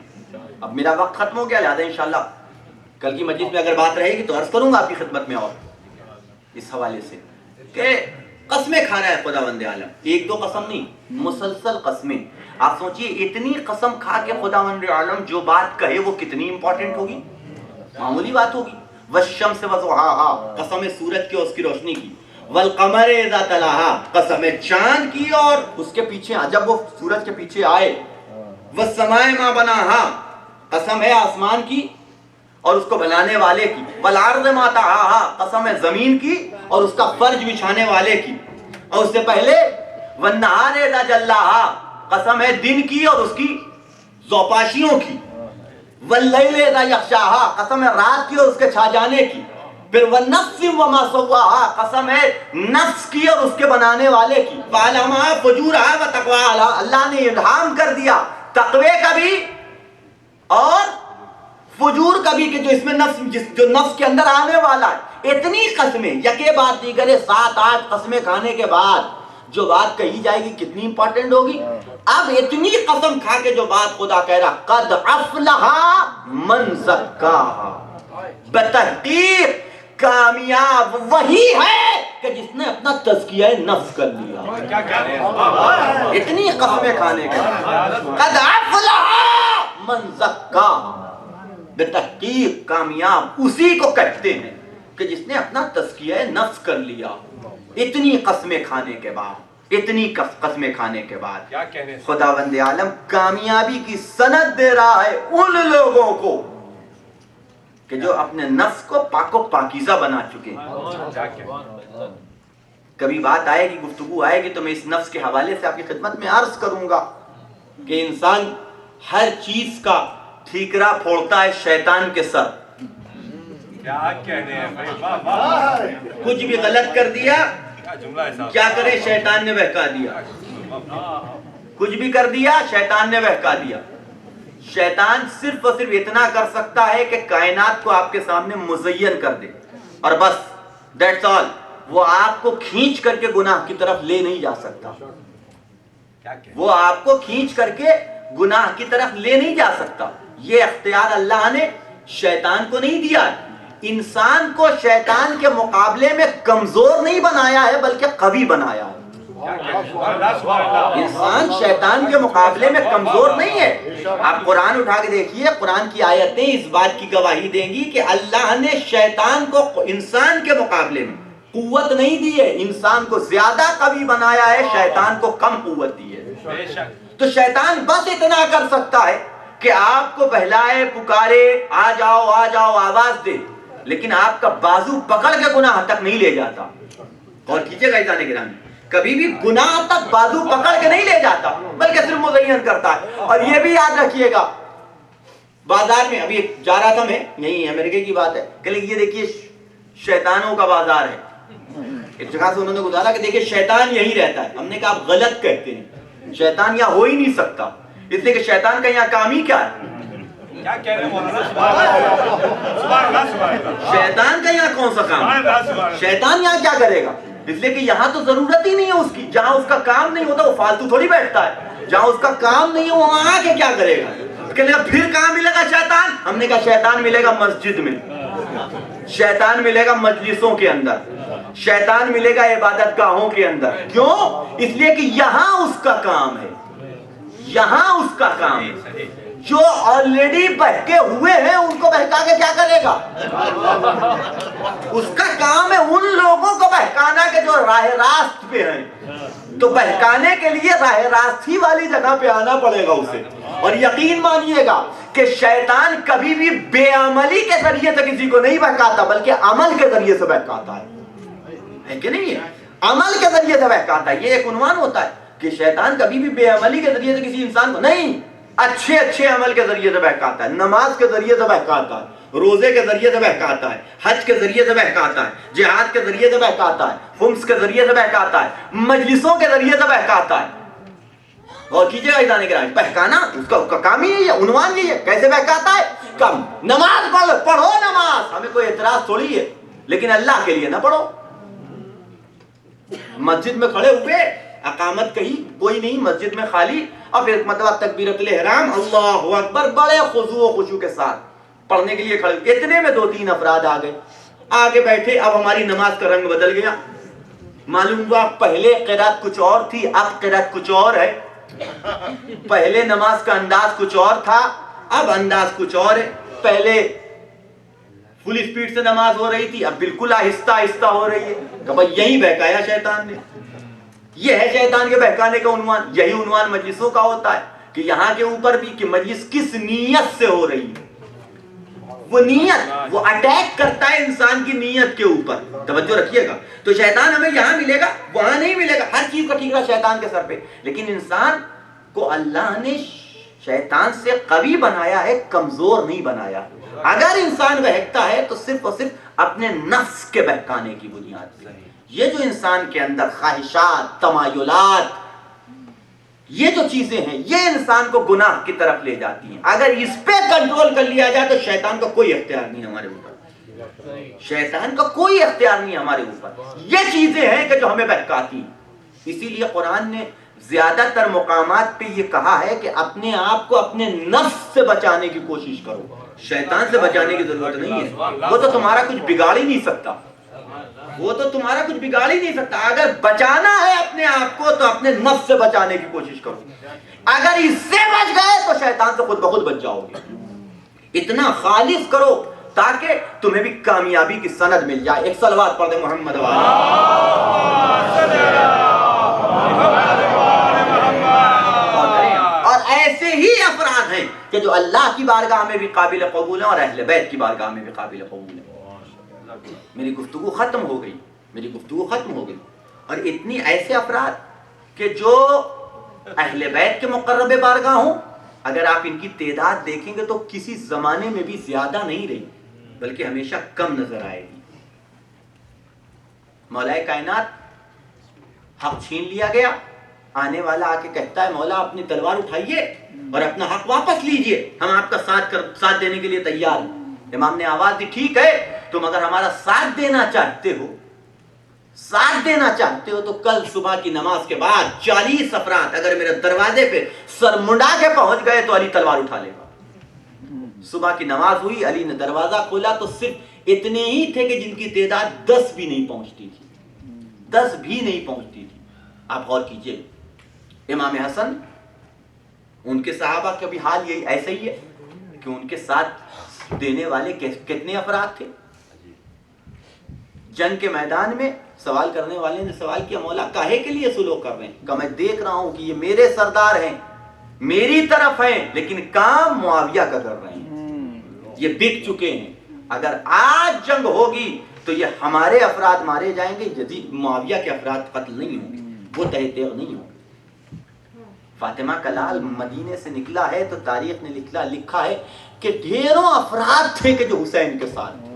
اب میرا وقت ختم ہو گیا، لہذا انشاءاللہ کل کی مجلس میں اگر بات رہے گی تو عرض کروں گا آپ کی خدمت میں، اور اس حوالے سے کہ قسمیں کھا رہا ہے خداوند عالم، 1-2 قسم نہیں، مسلسل قسمیں۔ آپ سوچئے اتنی قسم کھا کے خداوند عالم جو بات کہے وہ کتنی امپورٹنٹ ہوگی، معمولی بات ہوگی۔ والشمس وضحاها، قسم سورج کی اور اس کی روشنی کی، والقمر اذا تلاها، قسم چاند کی اور اس کے پیچھے جب وہ سورج کے پیچھے آئے، والسماء ما بناها، قسم ہے آسمان کی اور اس کو بنانے والے کی، والارض ما طحاها، قسم ہے زمین کی اور اس کا فرج بچھانے والے کی، اور اس سے پہلے والنہار اذا جلاها، قسم ہے دن کی اور اس کی زوپاشیوں کی، واللیل اذا یغشاها، قسم ہے رات کی اور اس کے چھا جانے کی، پھر وَالنَّفْسِ وَمَا سَوَّاهَا، قسم ہے نفس کی اور اس کے بنانے والے کی، فَعَلَمَهَا فُجُورَهَا وَتَقْوَاهَا، اللہ نے الہام کر دیا تقوی کا بھی اور فجور کا بھی، کہ جو اس میں جو نفس کے اندر آنے والا ہے۔ اتنی قسمیں یکے بعد دیگرے 7-8 قسمیں کھانے کے بعد جو بات کہی جائے گی کتنی امپورٹنٹ ہوگی۔ اب اتنی قسم کھا کے جو بات خدا کہہ رہا، قد افلح من زکاہا، بتحقیق کامیاب وہی ہے کہ جس نے اپنا تزکیہ نفس کر لیا۔ کیا کہہ رہے ہیں؟ اتنی قسمیں کھانے کے قد افلح من زکاہا، بتحقیق کامیاب اسی کو کہتے ہیں کہ جس نے اپنا تزکیہ نفس کر لیا۔ اتنی قسمیں کھانے کے بعد، اتنی قسمیں کھانے کے بعد کیا کہنے سے؟ خداوند عالم کامیابی کی سند دے رہا ہے ان لوگوں کو کہ جو اپنے نفس کو پاک و پاکیزہ بنا چکے ہیں۔ کیا کہنے سے؟ کبھی بات آئے گی، گفتگو آئے گی تو میں اس نفس کے حوالے سے آپ کی خدمت میں عرض کروں گا کہ انسان ہر چیز کا ٹھیکرا پھوڑتا ہے شیطان کے سر۔ کیا کہنے ہیں بھائی؟ واہ واہ، کچھ بھی غلط کر دیا کیا جملہ ہے صاحب؟ کیا کرے، شیطان نے بہکا دیا۔ کچھ بھی کر دیا شیطان نے بہکا دیا۔ شیطان صرف اور صرف اتنا کر سکتا ہے کہ کائنات کو آپ کے سامنے مزین کر دے اور بس، دیٹس آل۔ وہ آپ کو کھینچ کر کے گناہ کی طرف لے نہیں جا سکتا، کیا کہنے؟ وہ آپ کو کھینچ کر کے گناہ کی طرف لے نہیں جا سکتا۔ یہ اختیار اللہ نے شیطان کو نہیں دیا۔ انسان کو شیطان کے مقابلے میں کمزور نہیں بنایا ہے بلکہ قوی بنایا ہے۔ کیا کہنے ہیں؟ سبحان اللہ، سبحان اللہ۔ انسان شیطان کے مقابلے میں کمزور نہیں ہے۔ آپ قرآن اٹھا کے دیکھیے، قرآن کی آیتیں اس بات کی گواہی دیں گی کہ اللہ نے شیطان کو انسان کے مقابلے میں قوت نہیں دی ہے، انسان کو زیادہ قوی بنایا ہے، شیطان کو کم قوت دی ہے۔ بے شک۔ تو شیطان بس اتنا کر سکتا ہے کہ آپ کو بہلائے، پکارے، آ جاؤ آ جاؤ، آواز دے، لیکن آپ کا بازو پکڑ کے گناہ تک نہیں لے جاتا۔ اور کیجئے گا عزیزان گرامی، کبھی بھی گناہ تک بازو پکڑ کے نہیں لے جاتا بلکہ صرف مزین کرتا ہے۔ اور یہ بھی یاد رکھیے گا، بازار میں ابھی جا رہا تھا میں، یہی امریکہ کی بات ہے، کہ یہ دیکھیے شیطانوں کا بازار ہے۔ ایک جگہ سے انہوں نے گزارا کہ دیکھیے شیطان یہی رہتا ہے۔ ہم نے کہا آپ غلط کہتے ہیں، شیطان یہاں ہو ہی نہیں سکتا، اس لیے کہ شیطان کا یہاں کام ہی کیا ہے؟ کیا کہہ رہے ہیں مولانا؟ سبحان اللہ، سبحان اللہ، سبحان اللہ۔ شیطان کا یہاں کون سا کام سبحان اللہ، ہے؟ سبحان اللہ۔ شیطان یہاں کیا کرے گا؟ اس لیے کہ یہاں تو ضرورت ہی نہیں ہے اس کی، جہاں اس کا کام نہیں ہوتا وہ فالتو تھوڑی بیٹھتا ہے۔ جہاں اس کا کام نہیں ہے وہاں آ کے کیا کرے گا؟ کہنے گا پھر کہاں ملے گا شیطان؟ ہم نے کہا شیطان ملے گا مسجد میں، شیطان ملے گا مجلسوں کے اندر، شیطان ملے گا عبادت گاہوں کے اندر۔ کیوں؟ اس لیے کہ یہاں اس کا کام ہے، یہاں اس کا کام ہے۔ جو آلریڈی بہکے ہوئے ہیں ان کو بہکا کے کیا کرے گا؟ اس کا کام ہے ان لوگوں کو بہکانا کہ جو راہ راست پہ ہیں۔ تو بہکانے کے لیے راہ راستی والی جگہ پہ آنا پڑے گا اسے۔ اور یقین مانیے گا کہ شیطان کبھی بھی بے عملی کے ذریعے سے کسی کو نہیں بہکاتا بلکہ عمل کے ذریعے سے بہکاتا ہے کہ نہیں ہے؟ عمل کے ذریعے سے بہکاتا ہے۔ یہ ایک عنوان ہوتا ہے کہ شیطان کبھی بھی بے عملی کے ذریعے سے کسی انسان کو نہیں، اچھے عمل کے ذریعے سے بہکاتا ہے، نماز کے ذریعے سے بہکاتا ہے، روزے کے ذریعے سے بہکاتا ہے، حج کے ذریعے سے بہکاتا ہے، جہاد کے ذریعے سے بہکاتا ہے، خمس کے ذریعے سے بہکاتا ہے، مجلسوں کے ذریعے سے بہکاتا ہے۔ اور کیجئے گا جانے کے راج، بہکانا اس کا کام ہی ہے، عنوان یہی ہے۔ کیسے بہکاتا ہے؟ کم نماز پڑھو نماز، ہمیں کوئی اعتراض تھوڑی ہے، لیکن اللہ کے لیے نہ پڑھو۔ مسجد میں کھڑے ہوئے، اقامت کہی، کوئی نہیں مسجد میں خالی، اب ایک مرتبہ تکبیرۃ الاحرام اللہ اکبر بڑے خضوع و خشوع کے ساتھ پڑھنے کے لیے کھڑے ہوئے، اتنے میں 2-3 افراد آ گئے، آگے بیٹھے۔ اب ہماری نماز کا رنگ بدل گیا، معلوم ہوا پہلے قرات کچھ اور تھی، اب قرات کچھ اور ہے۔ پہلے نماز کا انداز کچھ اور تھا، اب انداز کچھ اور ہے۔ پہلے فل اسپیڈ سے نماز ہو رہی تھی، اب بالکل آہستہ آہستہ ہو رہی ہے۔ کہ بھائی یہی بہکایا شیطان نے، یہ ہے شیطان کے بہکانے کا عنوان۔ یہی عنوان مجلسوں کا ہوتا ہے کہ یہاں کے اوپر بھی کہ مجلس کس نیت سے ہو رہی ہے، وہ نیت، وہ اٹیک کرتا ہے انسان کی نیت کے اوپر۔ توجہ رکھیے گا، تو شیطان ہمیں یہاں ملے گا وہاں نہیں ملے گا، ہر چیز کا ٹھیکرا شیطان کے سر پہ۔ لیکن انسان کو اللہ نے شیطان سے قوی بنایا ہے، کمزور نہیں بنایا۔ اگر انسان بہکتا ہے تو صرف اور صرف اپنے نفس کے بہکانے کی بنیاد سے۔ یہ جو انسان کے اندر خواہشات، تمایلات، یہ جو چیزیں ہیں، یہ انسان کو گناہ کی طرف لے جاتی ہیں۔ اگر اس پہ کنٹرول کر لیا جائے تو شیطان کا کوئی اختیار نہیں ہمارے اوپر، شیطان کا کوئی اختیار نہیں ہمارے اوپر۔ یہ چیزیں ہیں کہ جو ہمیں بہکاتی ہیں۔ اسی لیے قرآن نے زیادہ تر مقامات پہ یہ کہا ہے کہ اپنے آپ کو اپنے نفس سے بچانے کی کوشش کرو، شیطان سے بچانے کی ضرورت نہیں ہے، وہ تو تمہارا کچھ بگاڑ ہی نہیں سکتا، وہ تو تمہارا کچھ بگاڑ ہی نہیں سکتا۔ اگر بچانا ہے اپنے آپ کو تو اپنے نفس سے بچانے کی کوشش کرو، اگر اس سے بچ گئے تو شیطان سے خود بخود بچ جاؤ گے۔ اتنا خالص کرو تاکہ تمہیں بھی کامیابی کی سند مل جائے۔ ایک صلوات پڑھ دیں محمد اور ایسے ہی افراد ہیں کہ جو اللہ کی بارگاہ میں بھی قابل قبول ہیں اور اہل بیت کی بارگاہ میں بھی قابل قبول ہیں۔ میری گفتگو ختم ہو گئی، میری گفتگو ختم ہو گئی، اور اتنی ایسے افراد کہ جو اہل بیت کے مقرب بارگاہ ہوں، اگر آپ ان کی تعداد دیکھیں گے تو کسی زمانے میں بھی زیادہ نہیں رہی بلکہ ہمیشہ کم نظر آئے گی۔ مولا کائنات حق چھین لیا گیا، آنے والا آ کے کہتا ہے مولا اپنی تلوار اٹھائیے اور اپنا حق واپس لیجئے، ہم آپ کا ساتھ دینے کے لیے تیار ہیں۔ امام نے آواز دی ٹھیک ہے، تم اگر ہمارا ساتھ دینا چاہتے ہو تو کل صبح کی نماز کے بعد 40 افراد اگر میرے دروازے پہ سر منڈا کے پہنچ گئے تو علی تلوار اٹھا لے گا۔ صبح کی نماز ہوئی، علی نے دروازہ کھولا تو صرف اتنے ہی تھے کہ جن کی تعداد 10 بھی نہیں پہنچتی تھی، 10 بھی نہیں پہنچتی تھی۔ آپ غور کیجئے، امام حسن، ان کے صحابہ کا بھی حال یہی ایسا ہی ہے کہ ان کے ساتھ دینے والے کتنے افراد تھے۔ جنگ کے میدان میں سوال کرنے والے نے سوال کیا مولا کاہے کے لیے سلوک کر رہے ہیں؟ کہ میں دیکھ رہا ہوں کہ یہ میرے سردار ہیں، میری طرف ہیں، لیکن کام معاویہ کا کر رہے ہیں، یہ بک چکے ہیں، اگر آج جنگ ہوگی تو یہ ہمارے افراد مارے جائیں گے، یزید معاویہ کے افراد قتل نہیں ہوں گے، وہ تہہ تیغ نہیں ہوں گے۔ فاطمہ کا لال مدینے سے نکلا ہے تو تاریخ نے لکھا ہے کہ ڈھیروں افراد تھے کہ جو حسین کے ساتھ تھے،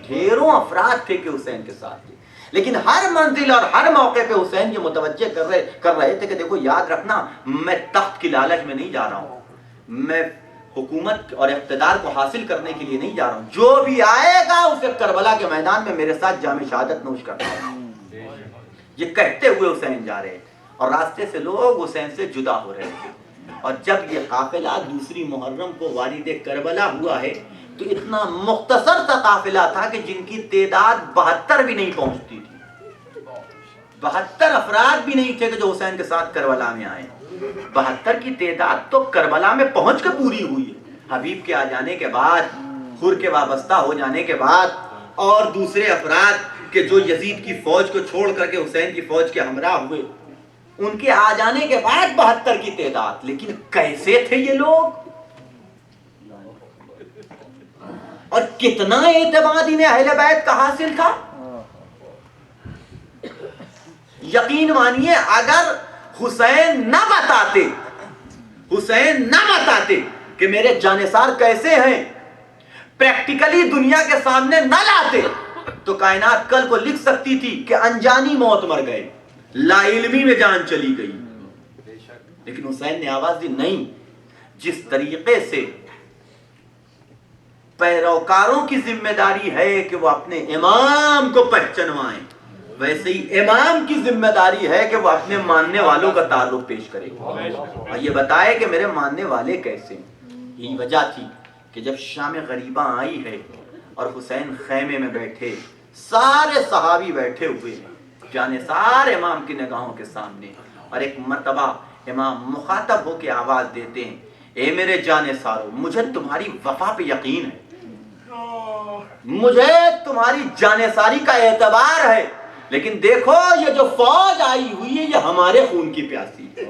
ڈھیروں افراد تھے کہ حسین کے ساتھ تھے، لیکن ہر منزل اور ہر موقع پہ حسین یہ متوجہ کر رہے تھے کہ دیکھو یاد رکھنا میں تخت کی لالچ میں نہیں جا رہا ہوں، میں حکومت اور اقتدار کو حاصل کرنے کے لیے نہیں جا رہا ہوں، جو بھی آئے گا اسے کربلا کے میدان میں میرے ساتھ جام شہادت نوش کرنا ہے۔ یہ کہتے ہوئے حسین جا رہے تھے اور راستے سے لوگ حسین سے جدا ہو رہے تھے، اور جب یہ قافلہ دوسری محرم کو وارد کربلا ہوا ہے تو اتنا مختصر سا قافلہ تھا کہ جن کی تعداد 72 بھی نہیں پہنچتی تھی، 72 افراد بھی نہیں تھے کہ جو حسین کے ساتھ کربلا میں آئے۔ 72 کی تعداد تو کربلا میں پہنچ کے پوری ہوئی ہے، حبیب کے آ جانے کے بعد، حر کے وابستہ ہو جانے کے بعد، اور دوسرے افراد کہ جو یزید کی فوج کو چھوڑ کر کے حسین کی فوج کے ہمراہ ہوئے، ان کے آ جانے کے بعد 72 کی تعداد۔ لیکن کیسے تھے یہ لوگ اور کتنا اعتماد انہیں اہل بیت کا حاصل تھا؟ یقین مانیے اگر حسین نہ بتاتے کہ میرے جانثار کیسے ہیں، پریکٹیکلی دنیا کے سامنے نہ لاتے، تو کائنات کل کو لکھ سکتی تھی کہ انجانی موت مر گئے، لا علمی میں جان چلی گئی۔ لیکن حسین نے آواز دی نہیں، جس طریقے سے پیروکاروں کی ذمہ داری ہے کہ وہ اپنے امام کو پہچنوائیں، ویسے ہی امام کی ذمہ داری ہے کہ وہ اپنے ماننے والوں کا تعارف پیش کرے اور یہ بتائے کہ میرے ماننے والے کیسے ہیں۔ یہی وجہ تھی کہ جب شام غریبہ آئی ہے اور حسین خیمے میں بیٹھے، سارے صحابی بیٹھے ہوئے ہیں جانثار امام کی نگاہوں کے سامنے، اور ایک مرتبہ امام مخاطب ہو کے آواز دیتے ہیں، اے میرے جانثارو، مجھے تمہاری وفا پہ یقین ہے، مجھے تمہاری جانثاری کا اعتبار ہے، لیکن دیکھو یہ جو فوج آئی ہوئی ہے یہ ہمارے خون کی پیاسی ہے،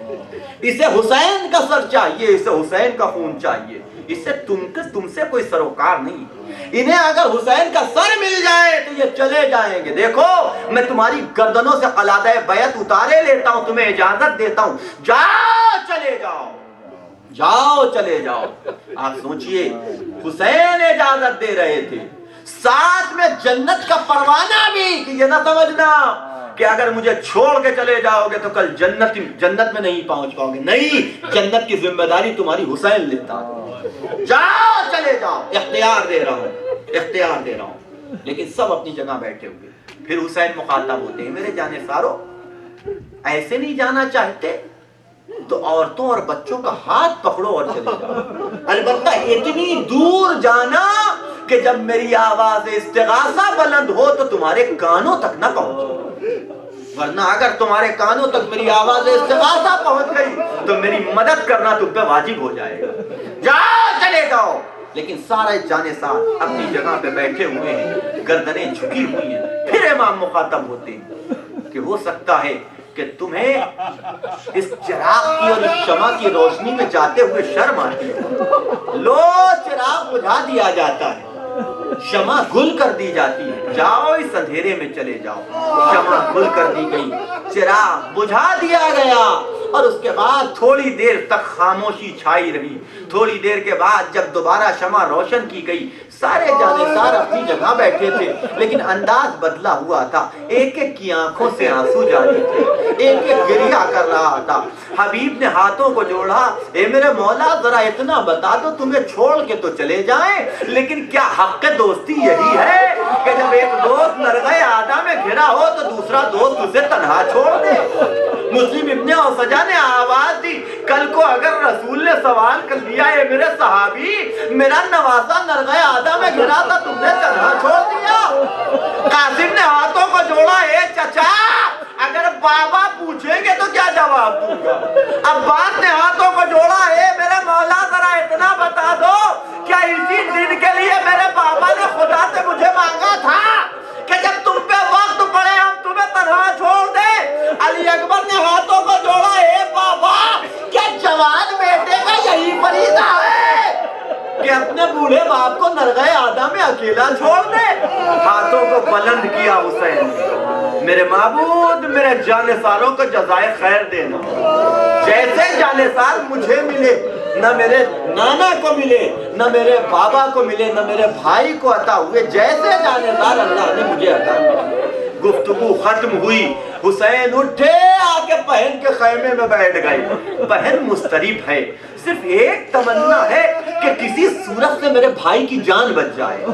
اسے حسین کا سر چاہیے، اسے حسین کا خون چاہیے، اسے تم سے کوئی سروکار نہیں، انہیں اگر حسین کا سر مل جائے تو یہ چلے جائیں گے، دیکھو میں تمہاری گردنوں سے قلادہ بیعت اتارے لیتا ہوں، تمہیں اجازت دیتا ہوں، جاؤ چلے جاؤ۔ جاؤ چلے جاؤ. آپ سوچئے حسین اجازت دے رہے تھے, ساتھ میں جنت کا پروانہ بھی, کہ یہ نہ سمجھنا کہ اگر مجھے چھوڑ کے چلے جاؤ گے تو کل جنت میں نہیں پہنچ پاؤ گے. نہیں, جنت کی ذمہ داری تمہاری حسین لیتا. جاؤ چلے جاؤ, اختیار دے رہا ہوں, اختیار دے رہا ہوں. لیکن سب اپنی جگہ بیٹھے ہوئے. پھر حسین مخاطب ہوتے ہیں, میرے جانے سارو ایسے نہیں جانا چاہتے تو عورتوں اور بچوں کا ہاتھ پکڑو اور چلے جاؤ. البتہ اتنی دور جانا کہ جب میری آواز استغاثہ بلند ہو تو تمہارے کانوں تک نہ پہنچے, ورنہ اگر تمہارے کانوں تک میری آواز استغاثہ پہنچ گئی تو میری مدد کرنا تم پہ واجب ہو جائے گا. جاؤ چلے جاؤ. لیکن سارے جانے ساتھ اپنی جگہ پہ بیٹھے ہوئے ہیں, گردنیں جھکی ہوئی ہیں. پھر امام مخاطب ہوتے ہیں کہ ہو سکتا ہے کہ تمہیں اس چراغ کی اور اس شمع کی روشنی میں جاتے ہوئے شرم آتی ہے. لو چراغ بجھا دیا جاتا ہے, شمع گل کر دی جاتی ہے. جاؤ اس اندھیرے میں چلے جاؤ. شمع گل کر دی گئی, چراغ بجھا دیا گیا, اور اس کے بعد تھوڑی دیر تک خاموشی چھائی رہی. تھوڑی دیر کے بعد جب دوبارہ شمع روشن کی گئی, سارے جانثار اپنی جگہ بیٹھے تھے, لیکن انداز بدلا ہوا تھا. ایک ایک کی آنکھوں سے آنسو جاری تھے, ایک ایک گریہ کر رہا تھا. حبیب نے ہاتھوں کو جوڑا, اے میرے مولا ذرا اتنا بتا دو, تمہیں چھوڑ کے تو چلے جائیں, لیکن کیا حق دوستی یہی ہے کہ جب ایک دوست نرغہ آدھا میں گھرا ہو تو دوسرا دوست اسے تنہا چھوڑ دے؟ مسلم ابن اوسجہ نے آواز دی, کل کو اگر رسول نے سوال کر لیا, اے میرے صحابی میرا نواسا نرغہ آدھا میں گھرا تھا, تم نے تنہا چھوڑ دیا. قاسم نے ہاتھوں کو جوڑا, اے چچا اگر بابا پوچھیں گے تو کیا جواب دوں گا. عباس نے ہاتھوں کو جوڑا, اے میرے مولا ذرا اتنا بتا دو, کیا اسی دن کے لیے میرے بابا نے خدا سے مجھے مانگا تھا کہ جب تم پہ وقت پڑے ہم تمہیں تنہا چھوڑ دیں؟ علی اکبر نے ہاتھوں کو جوڑا, اے بابا کیا جوان بیٹے کا یہی فریضہ ہے کہ اپنے بوڑھے باپ کو نرغہ آدھا میں اکیلا چھوڑ دے؟ ہاتھوں کو بلند کیا حسین, میرے معبود میرے جانثاروں کو جزائے خیر دینا. جیسے جانثار مجھے ملے, نہ میرے نانا کو ملے, نہ میرے بابا کو ملے, نہ میرے بھائی کو عطا ہوئے, جیسے جانثار اللہ نے مجھے عطا کیا. گفتگو ختم ہوئی, حسین اٹھے, آ کے بہن کے خیمے میں بیٹھ گئے. بہن مضطرب ہے, صرف ایک تمنا ہے کہ کسی صورت سے میرے بھائی کی جان بچ جائے.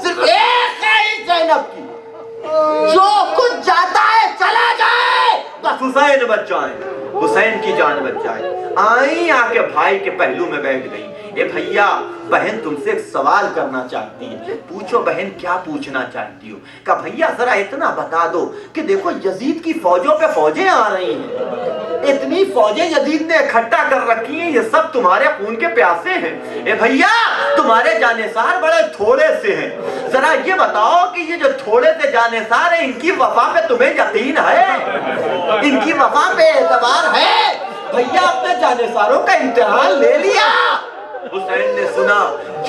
صرف ایک ہے زینب کی, جو کچھ جاتا ہے چلا جائے, بس حسین بچ جائیں, حسین کی جان بچ جائے. آئیں, آ کے بھائی کے پہلو میں بیٹھ گئی. اے بھیا, بہن تم سے ایک سوال کرنا چاہتی ہے. پوچھو بہن, کیا پوچھنا چاہتی ہو؟ کہا بھیا ذرا اتنا بتا دو کہ دیکھو یزید کی فوجوں پہ فوجیں آ رہی ہیں, اتنی فوجیں یزید نے اکٹھا کر رکھی ہیں, یہ سب تمہارے خون کے پیاسے ہیں. اے بھیا تمہارے جانثار بڑے تھوڑے سے ہیں, ذرا یہ بتاؤ کہ یہ جو تھوڑے سے جانثار ہیں, ان کی وفا پہ تمہیں یقین ہے؟ ان کی وفا پہ اعتبار ہے؟ بھیا اپنے جانثاروں کا امتحان لے لیا. حسین نے سنا,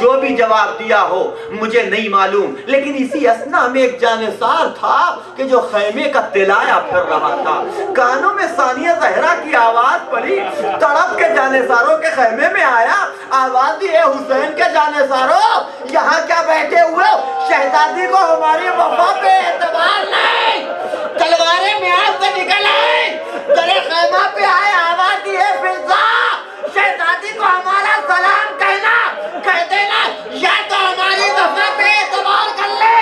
جو بھی جواب دیا ہو مجھے نہیں معلوم, لیکن اسی اسنا میں ایک جانثار تھا کہ جو خیمے کا تلایا پھر رہا تھا. کانوں میں ثانیہ زہرا کی آواز پڑی, تڑپ کے جانثاروں کے خیمے میں آیا, آواز دی, اے حسین کے جانثاروں یہاں کیا بیٹھے ہوئے, شہزادی کو ہماری وفا پہ اعتبار نہیں, تلواریں میان سے نکل آئیں, گلے خیمہ پہ آئے, آواز دی, اے فضا شہزادی کو ہمارا سلام کہنا, کہہ دینا یا تو ہماری وفا پہ اعتبار کر لے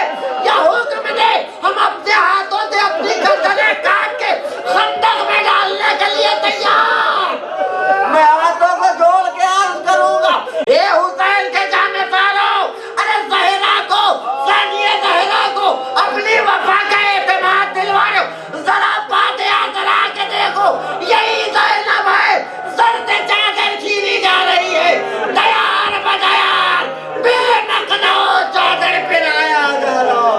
یا حکم دے ہم اپنے ہاتھوں سے اپنی گردنیں کاٹ کے خندق میں ڈالنے کے لیے تیار. میں ہاتھوں کو جوڑ کے عرض کروں گا, اے حسین کے جانثاروں, ارے زہرا کو, ثانیہ زہرا کو اپنی وفا کا اعتماد دلواؤ. ذرا فاتحہ ذرا کے دیکھو, یہی زینب ہے, سر سے چادر چھینی جا رہی ہے, دیار بدیار بے نقنا چادر پہنایا جا رہا.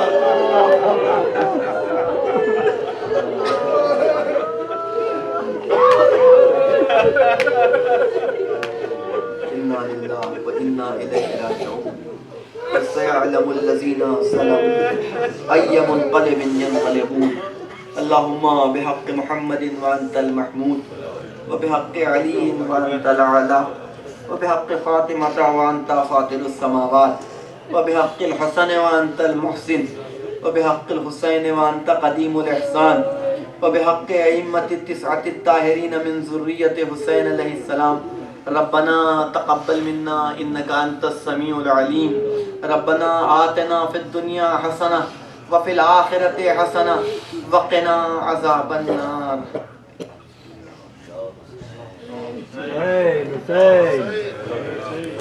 انا للہ و انا الیہ راجعون. فسيعلم الذين ظلموا أي منقلب ينقلبون. اللهم بحق محمد وأنت المحمود وبحق علي وأنت الأعلى وبحق فاطمة وأنت فاطر السماوات وبحق الحسن وأنت المحسن وبحق الحسين وأنت قديم الإحسان وبحق أئمة التسعة الطاهرين من ذرية حسين عليه السلام ربنا تقبل منا إنك أنت السميع العليم ربنا آتنا في الدنيا حسنة وفي الآخرة حسنة وقنا عذاب النار. Hussein, Hussein.